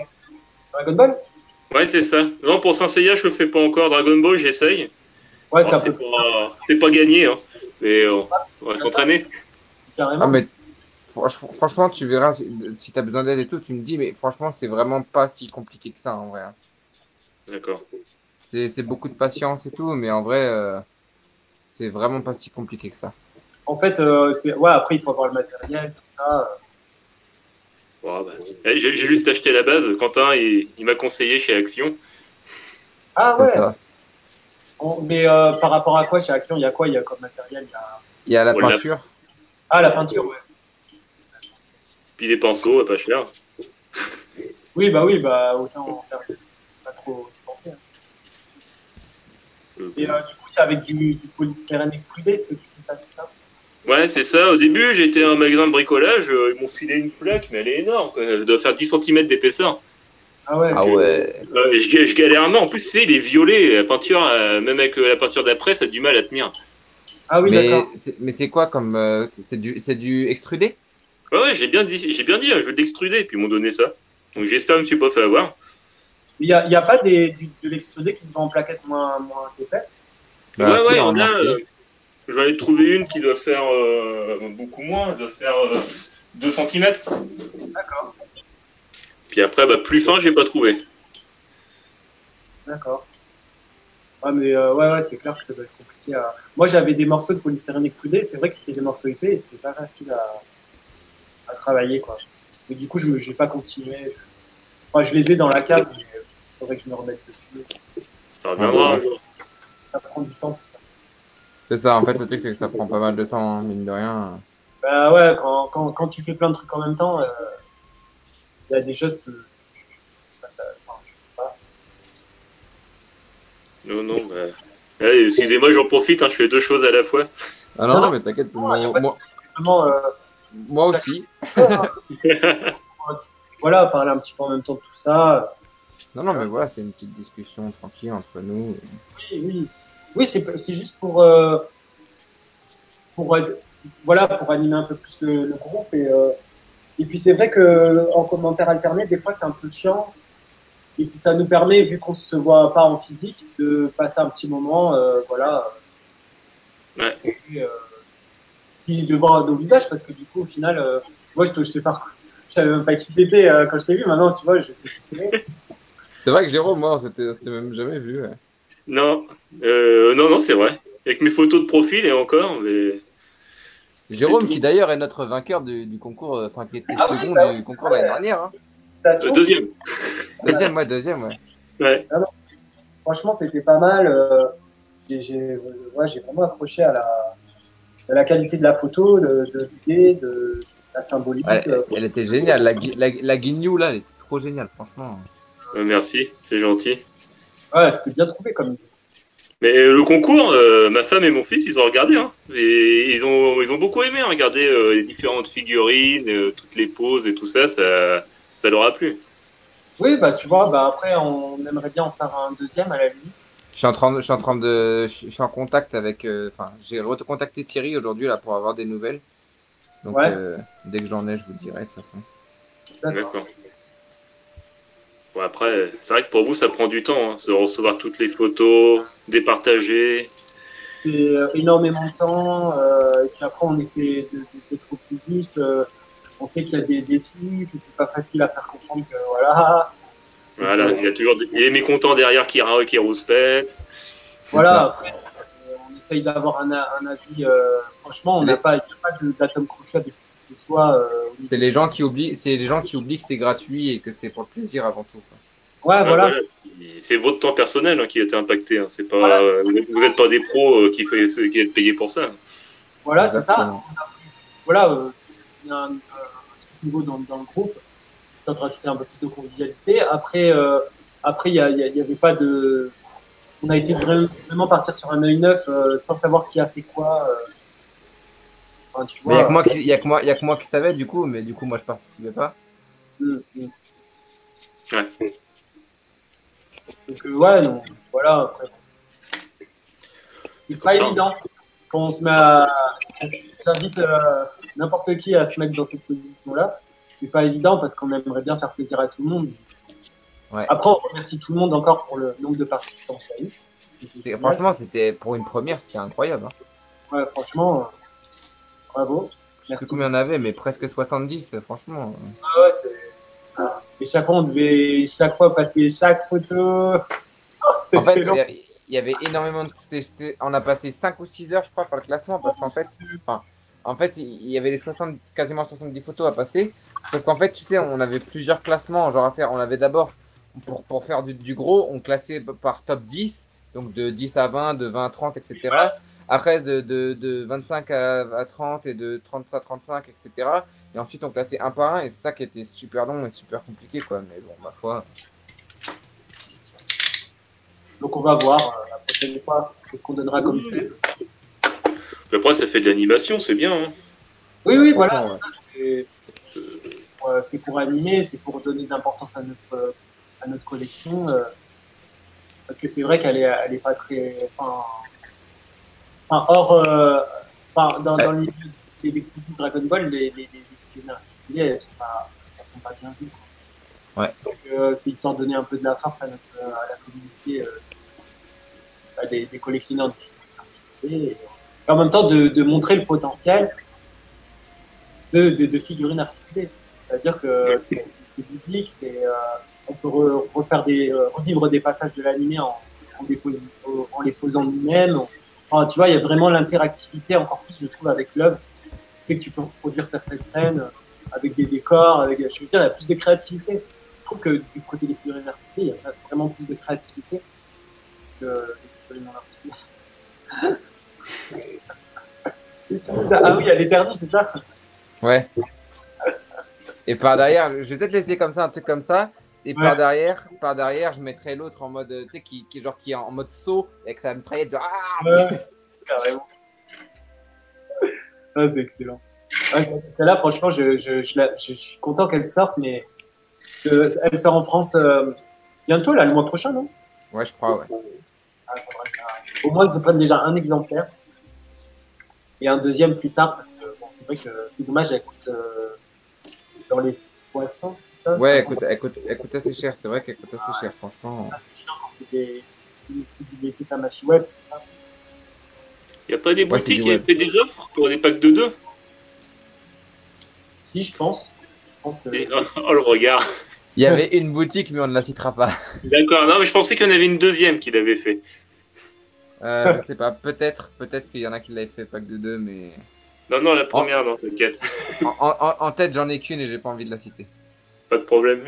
Dragon Ball? Ouais, c'est ça. Non, pour Saint Seiya, je le fais pas encore. Dragon Ball, j'essaye. Ouais, c'est pas gagné, hein. Mais on va s'entraîner. Carrément. Ah, mais franchement, tu verras si tu as besoin d'aide et tout, tu me dis, mais franchement, c'est vraiment pas si compliqué que ça en vrai. D'accord. C'est beaucoup de patience et tout, mais en vrai, c'est vraiment pas si compliqué que ça. En fait, après, il faut avoir le matériel, tout ça. Bon, bah, j'ai juste acheté la base. Quentin, il m'a conseillé chez Action. Ah ouais. C'est ça. Mais par rapport à quoi chez Action, il y a quoi? Il y a comme matériel? Il y a la peinture. Ah, la peinture, ouais. Puis des pinceaux, pas cher. Oui, bah autant en faire pas trop penser. Hein. Et du coup, c'est avec du polystyrène extrudé, est-ce que tu fais ça, c'est ça? Ouais, c'est ça. Au début, j'étais à un magasin de bricolage. Ils m'ont filé une plaque, mais elle est énorme, quoi. Elle doit faire 10 cm d'épaisseur. Ah ouais. Ah ouais. Je galère à mort. En plus, tu sais, il est violet. La peinture, même avec la peinture d'après, ça a du mal à tenir. Ah oui, d'accord. Mais c'est quoi comme. C'est du extrudé? Ouais, j'ai bien dit, je veux de l'extruder, puis ils m'ont donné ça. Donc j'espère que je me suis pas fait avoir. Il n'y a pas de l'extrudé qui se vend en plaquettes moins épaisses? Bah, ouais, si, on a. si. Je vais aller trouver une qui doit faire beaucoup moins, elle doit faire 2 cm. D'accord. Puis après, plus fin, j'ai pas trouvé. D'accord. Ouais, mais ouais, c'est clair que ça doit être compliqué à. Moi, j'avais des morceaux de polystyrène extrudé, c'est vrai que c'était des morceaux épais et c'était pas facile à travailler, quoi. Mais du coup, je n'ai pas continué. Je les ai dans la cave, mais il faudrait que je me remette dessus. Ça reviendra un jour. Ça prend du temps, tout ça. C'est ça, en fait, le truc, c'est que ça prend pas mal de temps, hein, mine de rien. Bah ouais, quand tu fais plein de trucs en même temps, il y a des choses. Je sais pas. Non, allez, excusez-moi, j'en profite, hein, je fais 2 choses à la fois. Ah non, mais t'inquiète, moi aussi. Voilà, parler un petit peu en même temps de tout ça. Non, mais voilà, c'est une petite discussion tranquille entre nous. Oui, c'est juste pour animer un peu plus le groupe. Et puis c'est vrai qu'en commentaire alterné, des fois c'est un peu chiant. Et puis ça nous permet, vu qu'on ne se voit pas en physique, de passer un petit moment, Ouais. Puis de voir nos visages, parce que du coup, au final, moi je t'ai pas. Je savais même pas qui t'étais quand je t'ai vu. Maintenant, tu vois, je sais qui t'es. C'est vrai que Jérôme, moi, on s'était même jamais vu. Ouais. Non, non, c'est vrai. Avec mes photos de profil et encore, mais. Jérôme, qui d'ailleurs est notre vainqueur du concours, enfin qui était second du concours l'année dernière. Hein. Deuxième. Deuxième, ouais. Ouais. Franchement, c'était pas mal. J'ai vraiment accroché à la qualité de la photo, de l'idée, de la symbolique. Ouais, elle était géniale. La guignou, là, elle était trop géniale, franchement. Merci, c'est gentil. Ouais, c'était bien trouvé comme idée. Mais le concours, ma femme et mon fils, ils ont regardé. Hein, et ils ont beaucoup aimé regarder les différentes figurines, toutes les poses et tout ça. Ça leur a plu. Oui, bah tu vois, bah après on aimerait bien en faire un deuxième à la limite. Je suis en contact avec. Enfin, j'ai recontacté Thierry aujourd'hui là pour avoir des nouvelles. Donc, Ouais, dès que j'en ai, je vous le dirai de toute façon. d'accord. D'accord. Bon, après, c'est vrai que pour vous, ça prend du temps, hein, de recevoir toutes les photos, départager. C'est énormément de temps, et puis après on essaie d'être au plus juste. On sait qu'il y a des déçus, que c'est pas facile à faire comprendre que voilà. Donc, Voilà, il y a toujours les mécontents derrière qui rouspètent. C'est voilà, ça. après, on essaye d'avoir un avis. Franchement, on C'est n'a les- pas, il n'y a pas d'atome crochu avec qui que ce soit. C'est les gens qui oublient, c'est les gens qui oublient que c'est gratuit et que c'est pour le plaisir avant tout, quoi. Ouais, Ouais, voilà. voilà. C'est votre temps personnel, hein, qui a été impacté, hein. C'est pas, Voilà, vous n'êtes pas des pros qui êtes payés pour ça. voilà, c'est ça. Exactement. Voilà, il y a un truc nouveau dans le groupe, histoire de rajouter un peu plus de convivialité. Après, il y avait pas de. On a essayé de vraiment partir sur un œil neuf, sans savoir qui a fait quoi. Enfin, tu Mais il y a vois. que moi qui, il y a que moi, il y a que moi qui savais du coup, mais du coup moi je participais pas. Mm, mm. Ouais. Donc, ouais, non, voilà. Après, c'est pas Comme ça. évident quand on se met à. J'invite n'importe qui à se mettre dans cette position-là. C'est pas évident parce qu'on aimerait bien faire plaisir à tout le monde. Ouais. Après, on remercie tout le monde encore pour le nombre de participants qu'il y a eu. C'était génial. Franchement, c'était pour une première, c'était incroyable. Hein. Ouais, franchement, bravo. Je sais plus Merci. combien il y en avait, mais presque 70, franchement. Ah ouais, c'est. Et chaque fois, on devait chaque fois passer chaque photo. En fait, C'était long. il y avait énormément de. On a passé 5 ou 6 heures, je crois, à faire le classement parce qu'en fait, il y avait les 60, quasiment 70 photos à passer. Sauf qu'en fait, tu sais, on avait plusieurs classements genre à faire. On avait d'abord, pour faire du gros, on classait par top 10, donc de 10 à 20, de 20 à 30, etc. Après, de 25 à 30 et de 30 à 35, etc. Et ensuite, on classait un par un et c'est ça qui était super long et super compliqué, quoi. Mais bon, ma foi. Donc, on va voir la prochaine fois qu'est-ce qu'on donnera comme thème. Après, ça fait de l'animation, c'est bien, hein. Oui, oui, voilà. Franchement, C'est pour animer, c'est pour donner de l'importance à notre collection. Parce que c'est vrai qu'elle est pas très. Enfin, hors. Dans le milieu des petits Dragon Ball, les figurines articulées, elles sont pas bien vues. Ouais. Donc, c'est histoire de donner un peu de la force à la communauté des collectionneurs de figurines articulées. Et en même temps, de montrer le potentiel de figurines articulées. C'est-à-dire que c'est ludique, on peut revivre des passages de l'animé en les posant nous-mêmes. Enfin, tu vois, il y a vraiment l'interactivité, encore plus, je trouve, avec l'œuvre, fait que tu peux reproduire certaines scènes avec des décors, je veux dire, il y a plus de créativité. Je trouve que du côté des figurines articulées, il y a vraiment plus de créativité que des figurines non articulées. Ah oui, à l'éternel, c'est ça? Ouais. Et par derrière, je vais peut-être laisser comme ça, un truc comme ça. Et Ouais. par derrière, je mettrai l'autre en mode, tu sais, qui est en mode saut avec sa mitraillette. Genre, Ouais, carrément. Ah, c'est excellent. Ouais, celle-là, franchement, je suis content qu'elle sorte, mais elle sort en France bientôt, là, le mois prochain, non? Ouais, je crois, ouais. Ah, au moins, ils se prennent déjà un exemplaire et un deuxième plus tard, parce que bon, c'est vrai que c'est dommage, elle coûte dans les 60, c'est ça? Ouais, elle coûte assez cher. C'est vrai qu'elle coûte assez cher, franchement. Ah, c'est chiant quand c'est des Tamashi Web, c'est ça? Il n'y a pas des Ouais, c'est boutiques du qui web. fait des offres pour des packs de 2? Si, je pense. Je pense que. Oh, le regard. Il y avait une boutique, mais on ne la citera pas. D'accord, non, mais je pensais qu'il y en avait une deuxième qui l'avait fait. Je sais pas, peut-être qu'il y en a qui l'avaient fait pack de 2, mais Non, la première, non, t'inquiète. en tête, j'en ai qu'une et j'ai pas envie de la citer. Pas de problème.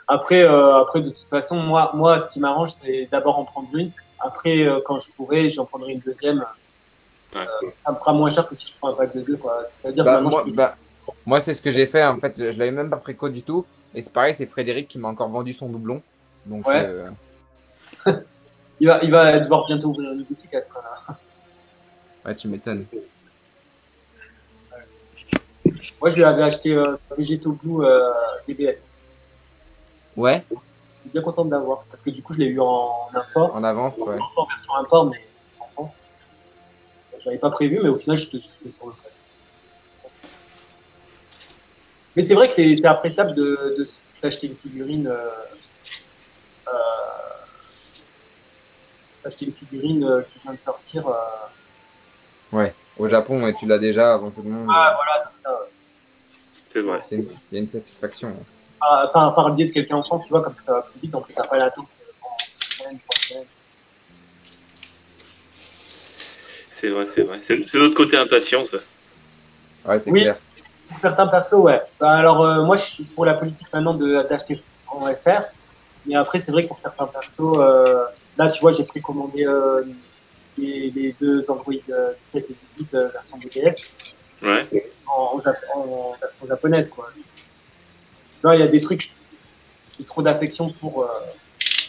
Après, de toute façon, moi, ce qui m'arrange, c'est d'abord en prendre une. Après, quand je pourrai, j'en prendrai une deuxième. Ouais. Ça me fera moins cher que si je prends un pack de 2, quoi. C'est-à-dire que maintenant, moi, c'est ce que j'ai fait. En fait, je l'avais même pas préco du tout. Et c'est pareil, c'est Frédéric qui m'a encore vendu son doublon. Donc, ouais. Il va devoir bientôt ouvrir une boutique à ce là. Ouais, tu m'étonnes. Moi, je lui avais acheté Vegeto Blue DBS. Ouais, Je suis bien content de l'avoir. Parce que du coup, je l'ai eu en import. en avance, ouais. En version import, mais en France. J'avais pas prévu, mais au final, je suis sur le fait. Mais c'est vrai que c'est appréciable de s'acheter une figurine. S'acheter une figurine qui vient de sortir. Ouais, au Japon, ouais, tu l'as déjà avant tout le monde. Ah, voilà, c'est ça. C'est vrai. Il y a une satisfaction. Par le biais de quelqu'un en France, tu vois, comme ça va plus vite, en plus, t'as pas à l'attendre pendant 2 semaines, 3 semaines. C'est vrai, c'est vrai. C'est l'autre côté impatient, ça. Ouais, c'est Oui. clair. Pour certains persos, ouais. Bah, alors, moi, je suis pour la politique maintenant d'acheter en FR. Mais après, c'est vrai que pour certains persos, là, tu vois, j'ai précommandé les 2 Android 17 et 18 version BTS Ouais. en version japonaise, quoi. Là, il y a des trucs, j'ai trop d'affection pour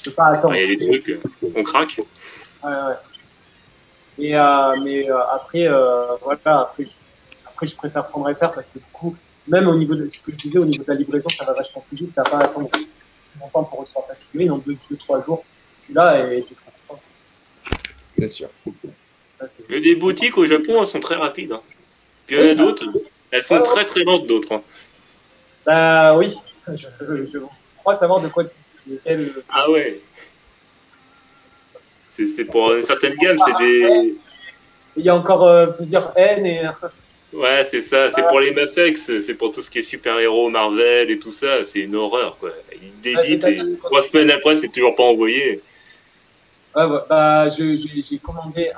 ne pas attendre. Il y a des trucs, on craque. Ouais, ouais. Mais après, voilà, après, je préfère prendre FR parce que du coup, même au niveau de ce que je disais, au niveau de la livraison, ça va vachement plus vite. T'as pas à attendre longtemps pour recevoir ta figurine. En 2-3 jours, tu l'as et t'es trop content. C'est sûr. Ça, c'est- Mais des boutiques au Japon, elles sont très rapides. Hein. Puis il y en a d'autres, elles sont très très lentes, d'autres. Hein. Bah oui, je crois savoir de quoi lequel. Ah ouais. C'est pour une certaine gamme, c'est des. Il y a encore plusieurs N et. Ouais, c'est ça, c'est pour les Mafex, c'est pour tout ce qui est super-héros, Marvel et tout ça, c'est une horreur, quoi. Ils débitent et 3 semaines après, c'est toujours pas envoyé. Ouais, bah, j'ai commandé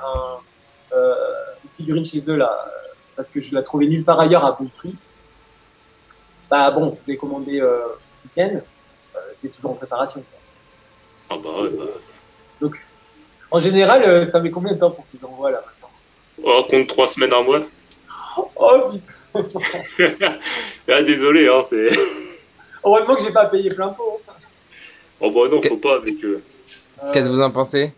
une figurine chez eux, là, parce que je la trouvais nulle part ailleurs à bon prix. Bah bon, je l'ai commandé ce week-end, c'est toujours en préparation, quoi. Ah bah ouais, bah. Donc, en général, ça met combien de temps pour qu'ils envoient, là, maintenant? Oh, compte 3 semaines, un mois. Oh putain. Ah, désolé, hein, c'est. Heureusement que j'ai pas payé plein pot. Oh bah non, faut pas avec eux. Qu'est-ce que vous en pensez?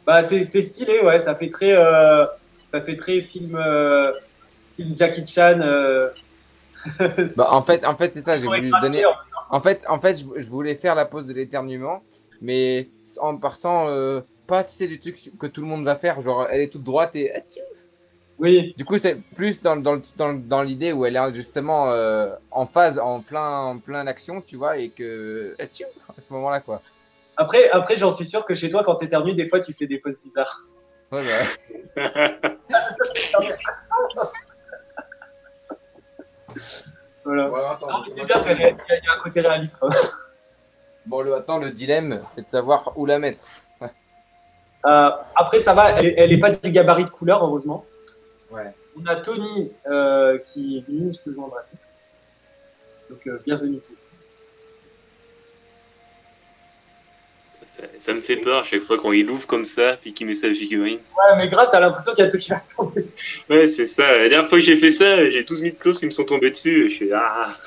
Bah c'est stylé, ouais, ça fait très film Jackie Chan. Bah, en fait c'est ça, j'ai voulu chorégraphié, donner. en fait. En fait, je voulais faire la pause de l'éternuement, mais en partant pas, tu sais, du truc que tout le monde va faire, genre elle est toute droite et Oui. du coup c'est plus dans l'idée où elle est justement en phase, en plein action, tu vois, et que à ce moment-là quoi. Après, j'en suis sûr que chez toi, quand t'éternues, des fois, tu fais des poses bizarres. Ouais, bah. Voilà. Bon, alors, attends, Non, mais c'est bien, il y a un côté réaliste. bon, maintenant le dilemme, c'est de savoir où la mettre. Après, ça va, elle est pas du gabarit de couleur, heureusement. Ouais. On a Tony qui est venu se joindre à nous. Donc, bienvenue Tony. Ça me fait peur à chaque fois quand il ouvre comme ça, puis qu'il met sa figurine. Ouais, mais grave, t'as l'impression qu'il y a tout qui va tomber dessus. Ouais, c'est ça. La dernière fois que j'ai fait ça, j'ai 12 000 clauses qui me sont tombés dessus. Je fais ah.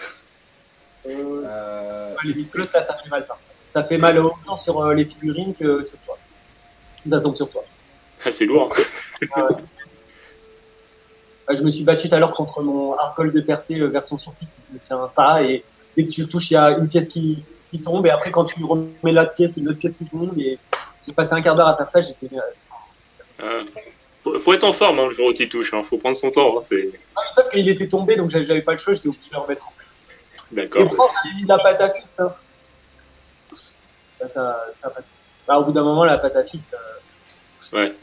Les micros, là, ça fait mal. Ça fait mal autant sur les figurines que sur toi. Si ça tombe sur toi. Ah, c'est lourd. Je me suis battu tout à l'heure contre mon Arcole de percée version surprise qui ne tient pas. Et dès que tu le touches, il y a une pièce qui tombe. Et après, quand tu remets l'autre pièce, il y a une autre pièce qui tombe. Et j'ai passé un quart d'heure à faire ça. J'étais. Faut être en forme le jour où tu touches. Faut prendre son temps. Ah, mais sauf qu'il était tombé, donc j'avais pas le choix. J'étais obligé de le remettre en place. D'accord. Et pourtant, j'avais mis de la pâte à fixe. Hein. Ça pas tout. Bah, au bout d'un moment, la pâte à fixe. Ouais.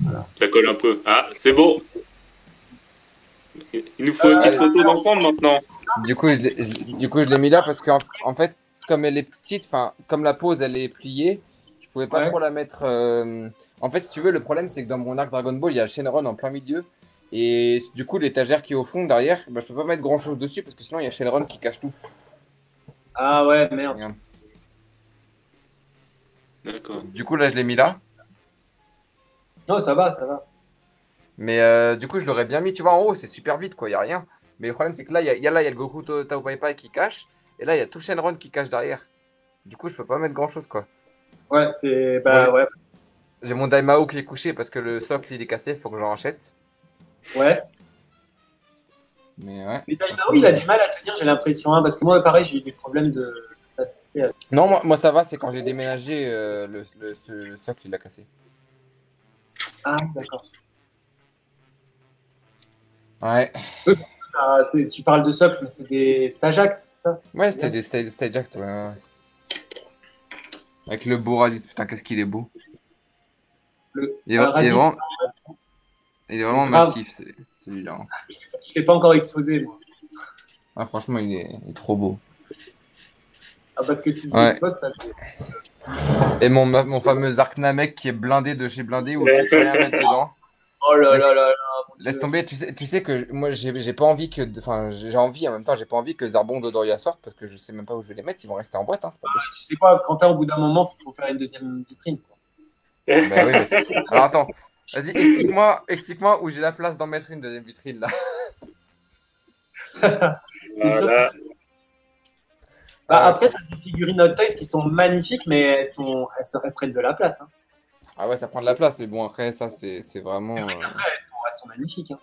Voilà. Ça colle un peu. Ah, c'est beau. Il nous faut une petite photo d'ensemble maintenant. Du coup, je l'ai mis là parce qu'en en fait, comme elle est petite, enfin, comme la pose elle est pliée, je pouvais pas trop la mettre. En fait, si tu veux, le problème c'est que dans mon arc Dragon Ball, il y a Shenron en plein milieu. Et du coup, l'étagère qui est au fond derrière, bah, je peux pas mettre grand chose dessus parce que sinon il y a Shenron qui cache tout. Ah ouais, merde. D'accord. Du coup, là, je l'ai mis là. Non, ça va, ça va. Mais du coup, je l'aurais bien mis, tu vois, en haut, c'est super vite, quoi, il n'y a rien. Mais le problème, c'est que là, il y a le Goku Tao Pai Pai qui cache, et là, il y a tout Shenron qui cache derrière. Du coup, je peux pas mettre grand chose, quoi. Ouais, c'est. Bah ouais. J'ai mon Daimao qui est couché parce que le socle il est cassé, il faut que j'en rachète. Ouais. Mais ouais. Mais Daimao, il a du mal à tenir, j'ai l'impression, hein, parce que moi, pareil, j'ai eu des problèmes de Non, moi ça va, c'est quand j'ai déménagé, le socle il a cassé. Ah, d'accord. Ouais. Tu parles de socle, mais c'est des Stajact, c'est ça? Ouais, c'était des stage acts, ouais. Avec le beau Raditz, putain, qu'est-ce qu'il est beau. Il est Raditz, vraiment grave. massif, celui-là. Hein. Je ne l'ai pas encore exposé, moi. Ah, franchement, il est trop beau. Ah, parce que si je Ouais. l'expose, ça Et mon fameux Arc Namek qui est blindé de chez blindé où je peux plus rien mettre dedans. Oh là Laisse- là là là. mon Laisse Dieu. tomber, tu sais que moi j'ai pas envie que. Enfin, j'ai envie en même temps, j'ai pas envie que Zarbon Dodoria sortent parce que je sais même pas où je vais les mettre, ils vont rester en boîte, hein, c'est pas possible. Tu sais quoi, Quentin, au bout d'un moment, il faut faire une deuxième vitrine. Quoi. Bah oui, mais. Alors attends, vas-y, explique-moi où j'ai la place d'en mettre une deuxième vitrine là. C'est sûr Voilà. Après, tu as des figurines Hot Toys qui sont magnifiques, mais elles prennent de la place. Hein. Ah ouais, ça prend de la place, mais bon, après, ça, c'est vraiment. Après, elles sont magnifiques. Hein.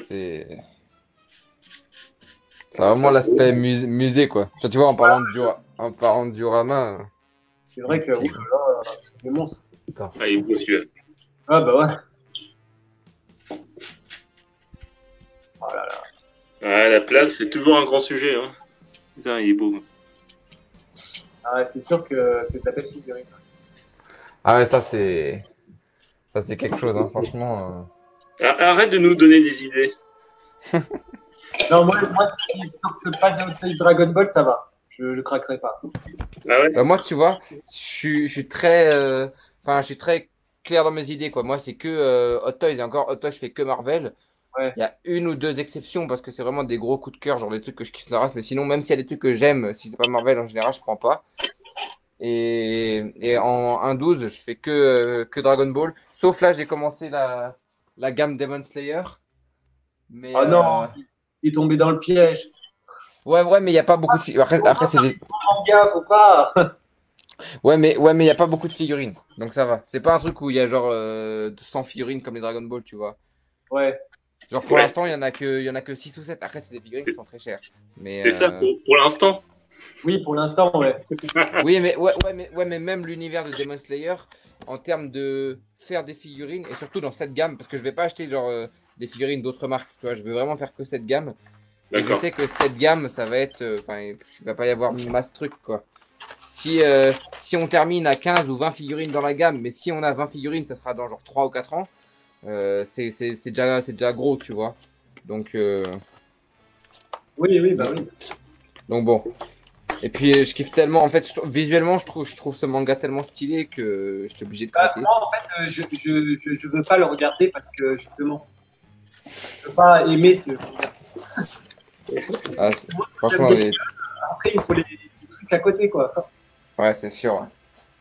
C'est. C'est vraiment l'aspect musée, quoi. Tu vois, en parlant de diorama. C'est vrai que Merci. oh là là, c'est des monstres. Putain. Ah, il est beau celui-là. Ah bah ouais. Oh là là. Ouais, la place, c'est toujours un grand sujet. Hein. Putain, il est beau. Ah ouais, c'est sûr que c'est ta belle figurine. Ah ouais, ça, c'est quelque chose, hein, franchement. Arrête de nous donner des idées. Non, moi si sortent pas de Hot Toys Dragon Ball, ça va. Je craquerai pas. Ah ouais? Bah, moi, tu vois, je suis très. Enfin, je suis très clair dans mes idées, quoi. Moi, c'est que Hot Toys. Et encore, Hot Toys, je fais que Marvel. Ouais. Il y a une ou deux exceptions parce que c'est vraiment des gros coups de cœur, genre des trucs que je kiffe la race. Mais sinon, même s'il y a des trucs que j'aime, si c'est pas Marvel en général, je prends pas. Et en 1.12, je fais que Dragon Ball. Sauf là, j'ai commencé la gamme Demon Slayer. Mais, Oh non, il est tombé dans le piège. ouais, mais il n'y a pas beaucoup de après c'est des. Manga, faut pas. Ouais, mais il n'y a pas beaucoup de figurines. Donc ça va. C'est pas un truc où il y a genre 100 figurines comme les Dragon Ball, tu vois. Ouais. Genre pour l'instant, il y en a que 6 ou 7. Après, c'est des figurines qui sont très chères. Mais, C'est ça pour l'instant. Oui, pour l'instant, ouais. Oui, mais même l'univers de Demon Slayer, en termes de faire des figurines, et surtout dans cette gamme, parce que je vais pas acheter genre des figurines d'autres marques, tu vois, je veux vraiment faire que cette gamme. Et je D'accord. sais que cette gamme, ça va être, il va pas y avoir masse truc, quoi. Si on termine à 15 ou 20 figurines dans la gamme, mais si on a 20 figurines, ça sera dans genre 3 ou 4 ans, c'est déjà gros, tu vois. Donc, Oui, bah oui. donc bon. Et puis je kiffe tellement, en fait, visuellement, je trouve ce manga tellement stylé que j'étais obligé de craquer. Moi, en fait, je veux pas le regarder parce que justement, je veux pas aimer ce. Ah, franchement, Après, il me faut les trucs à côté, quoi. ouais, c'est sûr. Ouais.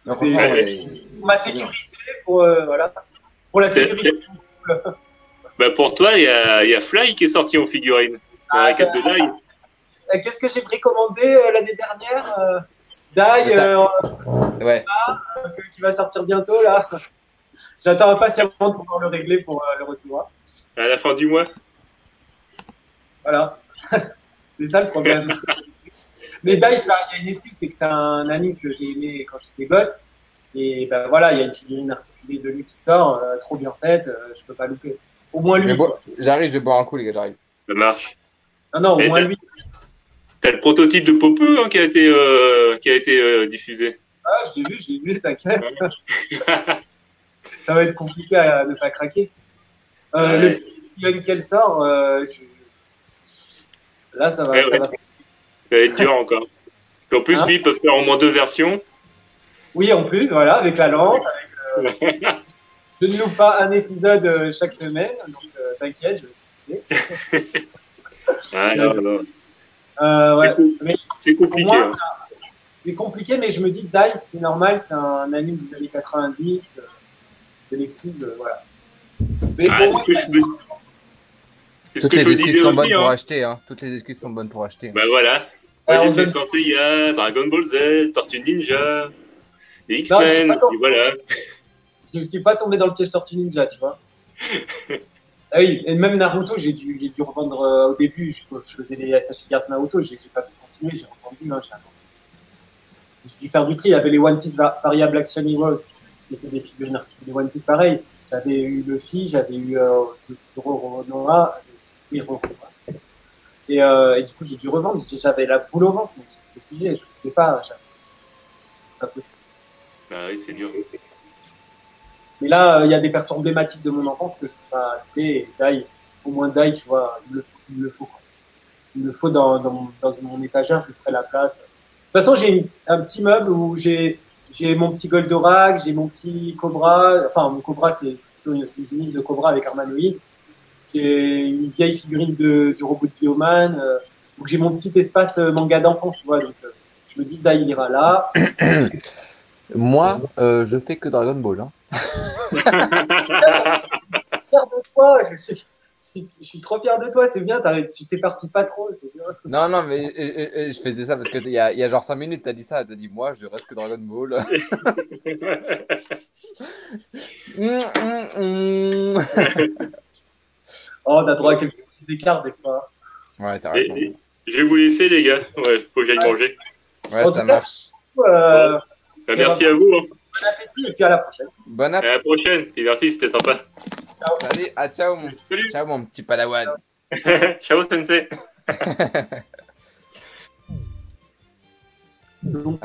Non, C'est- franchement, ouais. Pour ma sécurité, voilà. Pour la sécurité. Bah pour toi, il y a Fly qui est sorti en figurine. La quête de Dai. Qu'est-ce que j'ai précommandé l'année dernière Dai, Ouais. qui va sortir bientôt, là. J'attends impatiemment de pouvoir le régler pour le recevoir. À la fin du mois. Voilà. C'est ça le problème. Mais Dai, il y a une excuse, c'est que c'est un anime que j'ai aimé quand j'étais gosse. Et ben voilà, il y a une figurine articulée de lui qui sort, trop bien faite, je peux pas louper. Au moins lui. J'arrive, je vais boire un coup, les gars, j'arrive. Ça marche. Non, au Et moins lui. T'as le prototype de Popeux hein, qui a été diffusé. Ah, je l'ai vu, t'inquiète. Ça va être compliqué à ne pas craquer. Ouais. Le petit Sion qu'elle sort, là, ça va. Ouais, Ça ouais. va. Ça va être dur encore. Et en plus, Hein lui, ils peuvent faire au moins 2 versions. Oui, en plus, voilà, avec la lance, je ne loupe pas un épisode chaque semaine, donc t'inquiète. Ah, non. Ouais. Mais C'est pour compliqué. moi, Hein. c'est compliqué, mais je me dis, Dai, c'est normal, c'est un anime des années 90, de l'excuse, voilà. Mais Ah, pour moi, c'est ce que je me Toutes les excuses sont bonnes aussi. pour Hein. acheter, hein. Toutes les excuses sont bonnes pour acheter. Bah voilà. Alors, Moi, on j'ai fait donne- Saint Seiya, Dragon Ball Z, Tortue Ninja, les Non, je suis X-Men, pas et voilà. je ne suis pas tombé dans le piège Tortue Ninja, tu vois. Ah oui, et même Naruto, j'ai dû revendre au début, je faisais les Asashi Girls Naruto, j'ai pas pu continuer, j'ai revendu, hein, j'ai attendu. j'ai dû faire du tri. Il y avait les One Piece Variable Action Heroes, qui étaient des figurines articulées One Piece pareil. J'avais eu Luffy, j'avais eu Roronoa, et du coup, j'ai dû revendre. J'avais la boule au ventre, mais j'étais obligé, je ne pouvais pas. C'est pas possible. Bah oui, c'est dur. Mais là, il y a des persos emblématiques de mon enfance que je ne peux pas louper. Et Dai, au moins Dai, tu vois, il me le faut. Quoi. Il me le faut dans mon étagère, je lui ferai la place. De toute façon, j'ai un petit meuble où j'ai mon petit Goldorak, j'ai mon petit Cobra. Enfin, mon Cobra, c'est plutôt une unité de Cobra avec Armanoïde. J'ai une vieille figurine du robot de Bioman. Donc, j'ai mon petit espace manga d'enfance, tu vois. Donc, je me dis, Dai, il ira là. Moi, je fais que Dragon Ball. Hein. Fier de toi, je suis trop fier de toi, c'est bien, tu t'éparpilles pas trop, c'est bien. Non, mais je faisais ça parce que il y a genre 5 minutes, t'as dit ça, t'as dit moi, je reste que Dragon Ball. Oh, t'as droit à quelques petits écarts des fois. Ouais, t'as raison. Je vais vous laisser, les gars. Ouais, faut que j'aille manger. Ouais, ça marche. Merci à vous. Hein. Bon appétit et puis à la prochaine. Bon appétit. À la prochaine. Et merci, c'était sympa. Ciao. Salut, ciao mon petit padawan. Ciao, sensei. Donc,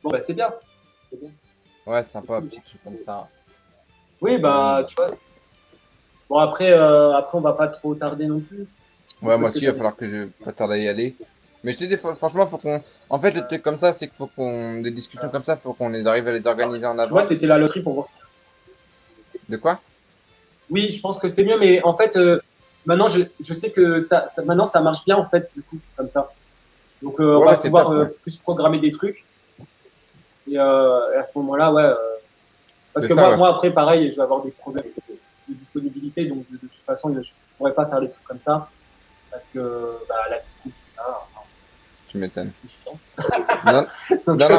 bon, bah, c'est bien. Ouais, sympa, un petit truc comme ça. Oui, bah, tu vois. Bon, après, on va pas trop tarder non plus. Ouais, moi aussi, il va falloir que je pas tarder à y aller. Mais je te dis, franchement, faut qu'on. En fait, le truc comme ça, c'est qu'il faut qu'on. Des discussions comme ça, faut qu'on arrive à les organiser en Tu avance. vois, c'était la loterie pour voir. De quoi? Oui, je pense que c'est mieux, mais en fait, maintenant, je sais que maintenant, ça marche bien, en fait, du coup, comme ça. Donc, on va pouvoir plus programmer des trucs. Et à ce moment-là, ouais. Parce que moi, après, pareil, je vais avoir des problèmes de disponibilité. Donc, de toute façon, je ne pourrais pas faire des trucs comme ça. Parce que la vie de couple, tu m'étonnes. Non,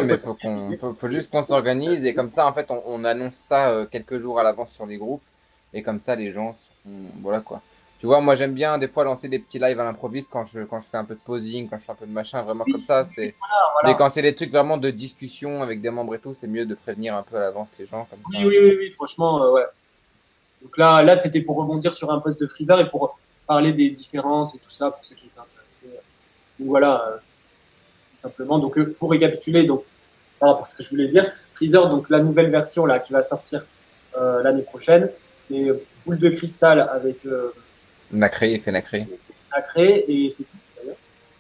mais faut juste qu'on s'organise. Et comme ça, en fait, on annonce ça quelques jours à l'avance sur les groupes. Et comme ça, les gens voilà quoi. Tu vois, moi j'aime bien des fois lancer des petits lives à l'improviste quand je fais un peu de posing, quand je fais un peu de machin, vraiment comme ça. Voilà. Mais quand c'est des trucs vraiment de discussion avec des membres et tout, c'est mieux de prévenir un peu à l'avance les gens. Comme ça. Oui, franchement, ouais. Donc là c'était pour rebondir sur un post de Freezer et pour parler des différences et tout ça pour ceux qui étaient intéressés. Donc voilà, tout simplement. Donc pour récapituler, donc par rapport à ce que je voulais dire, Freezer, donc la nouvelle version là qui va sortir l'année prochaine, c'est boule de cristal avec nacré, effet nacré. Nacré et c'est tout d'ailleurs.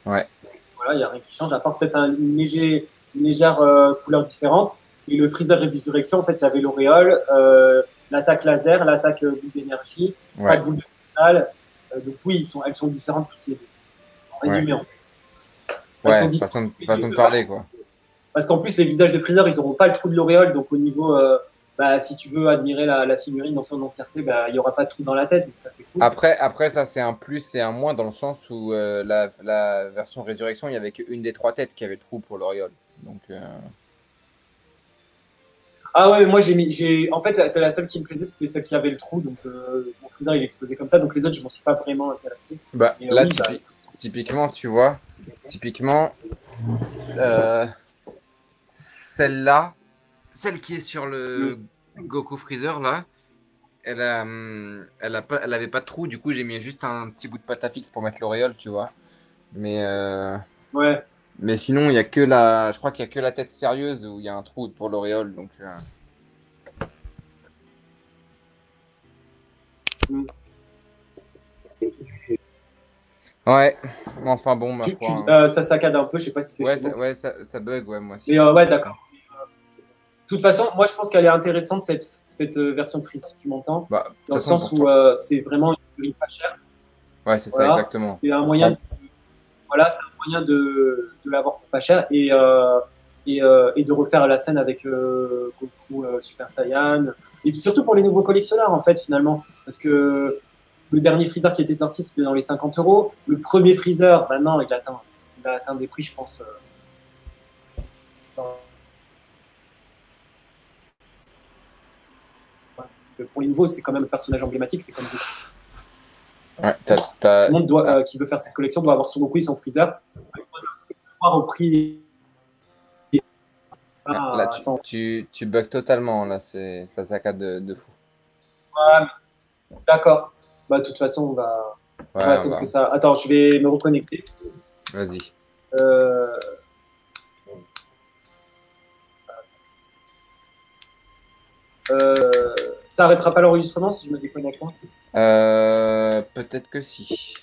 Ouais. Voilà, il n'y a rien qui change, à part peut-être une légère couleur différente. Et le Freezer Résurrection, en fait, il y avait l'auréole, l'attaque laser, l'attaque boule d'énergie, pas de boule de cristal. Donc oui, elles sont différentes toutes les deux. En résumé, en fait. Façon de parler, quoi. Parce qu'en plus, les visages de Freezer, ils n'auront pas le trou de l'auréole, donc au niveau... si tu veux admirer la figurine dans son entièreté, il n'y aura pas de trou dans la tête, donc ça c'est cool. Après ça c'est un plus et un moins dans le sens où la version Résurrection, il n'y avait qu'une des 3 têtes qui avait le trou pour l'auréole. Donc, Ah ouais, moi en fait, c'était la seule qui me plaisait, c'était celle qui avait le trou, donc mon Freezer il est exposé comme ça, donc les autres je m'en suis pas vraiment intéressé. Là, typiquement, tu vois, celle-là, celle qui est sur le Goku Freezer là, elle avait pas de trou, du coup j'ai mis juste un petit bout de pâte à fixe pour mettre l'auréole, tu vois. Mais ouais. Mais sinon je crois qu'il y a que la tête sérieuse où il y a un trou pour l'auréole, donc. Ouais, enfin bon, ma foi. Ça saccade un peu, je sais pas si c'est. Ouais, ça bug, ouais, moi aussi. Mais ouais, d'accord. De toute façon, moi je pense qu'elle est intéressante cette version de Freeze, si tu m'entends. Dans le sens où c'est vraiment une figurine pas chère. Ouais, c'est ça, exactement. C'est un moyen, de l'avoir pour pas cher et de refaire la scène avec Goku Super Saiyan. Et puis surtout pour les nouveaux collectionneurs, en fait, finalement. Parce que le dernier Freezer qui était sorti, c'était dans les 50 €. Le premier Freezer, maintenant, il a atteint des prix, je pense. Pour les nouveaux, c'est quand même un personnage emblématique. C'est comme ouais, tout le monde qui veut faire cette collection doit avoir son Goku et son Freezer. Au prix Là, tu bugs totalement, là, ça saccade de fou. Ouais, d'accord. Bah, de toute façon, on va attendre que ça. Attends, je vais me reconnecter. Vas-y. Ça arrêtera pas l'enregistrement si je me déconnecte, hein? Peut-être que si.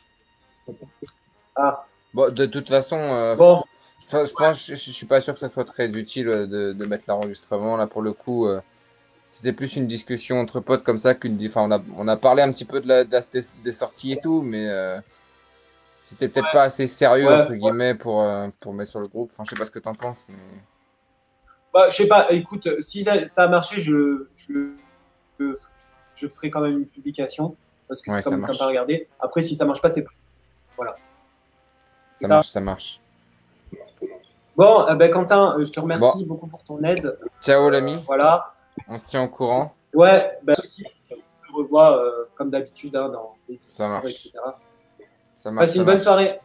Ah. Bon, de toute façon, bon. je suis pas sûr que ça soit très utile de mettre l'enregistrement. Là, pour le coup, c'était plus une discussion entre potes comme ça qu'une. Enfin, on a parlé un petit peu des sorties et tout, mais c'était peut-être pas assez sérieux, entre guillemets, pour mettre sur le groupe. Enfin, je sais pas ce que t'en penses, mais. Bah, je sais pas, écoute, si ça a marché, je ferai quand même une publication parce que c'est quand même sympa à regarder. Après, si ça marche pas, c'est pas. Voilà. Ça marche. Bon, ben Quentin, je te remercie beaucoup pour ton aide. Ciao l'ami. Voilà. On se tient au courant. Ouais, ben aussi, on se revoit comme d'habitude hein, dans les discours, etc. Ça marche. Passe une bonne soirée.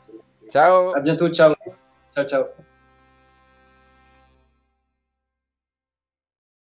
Ciao. À bientôt, ciao. Ciao, ciao.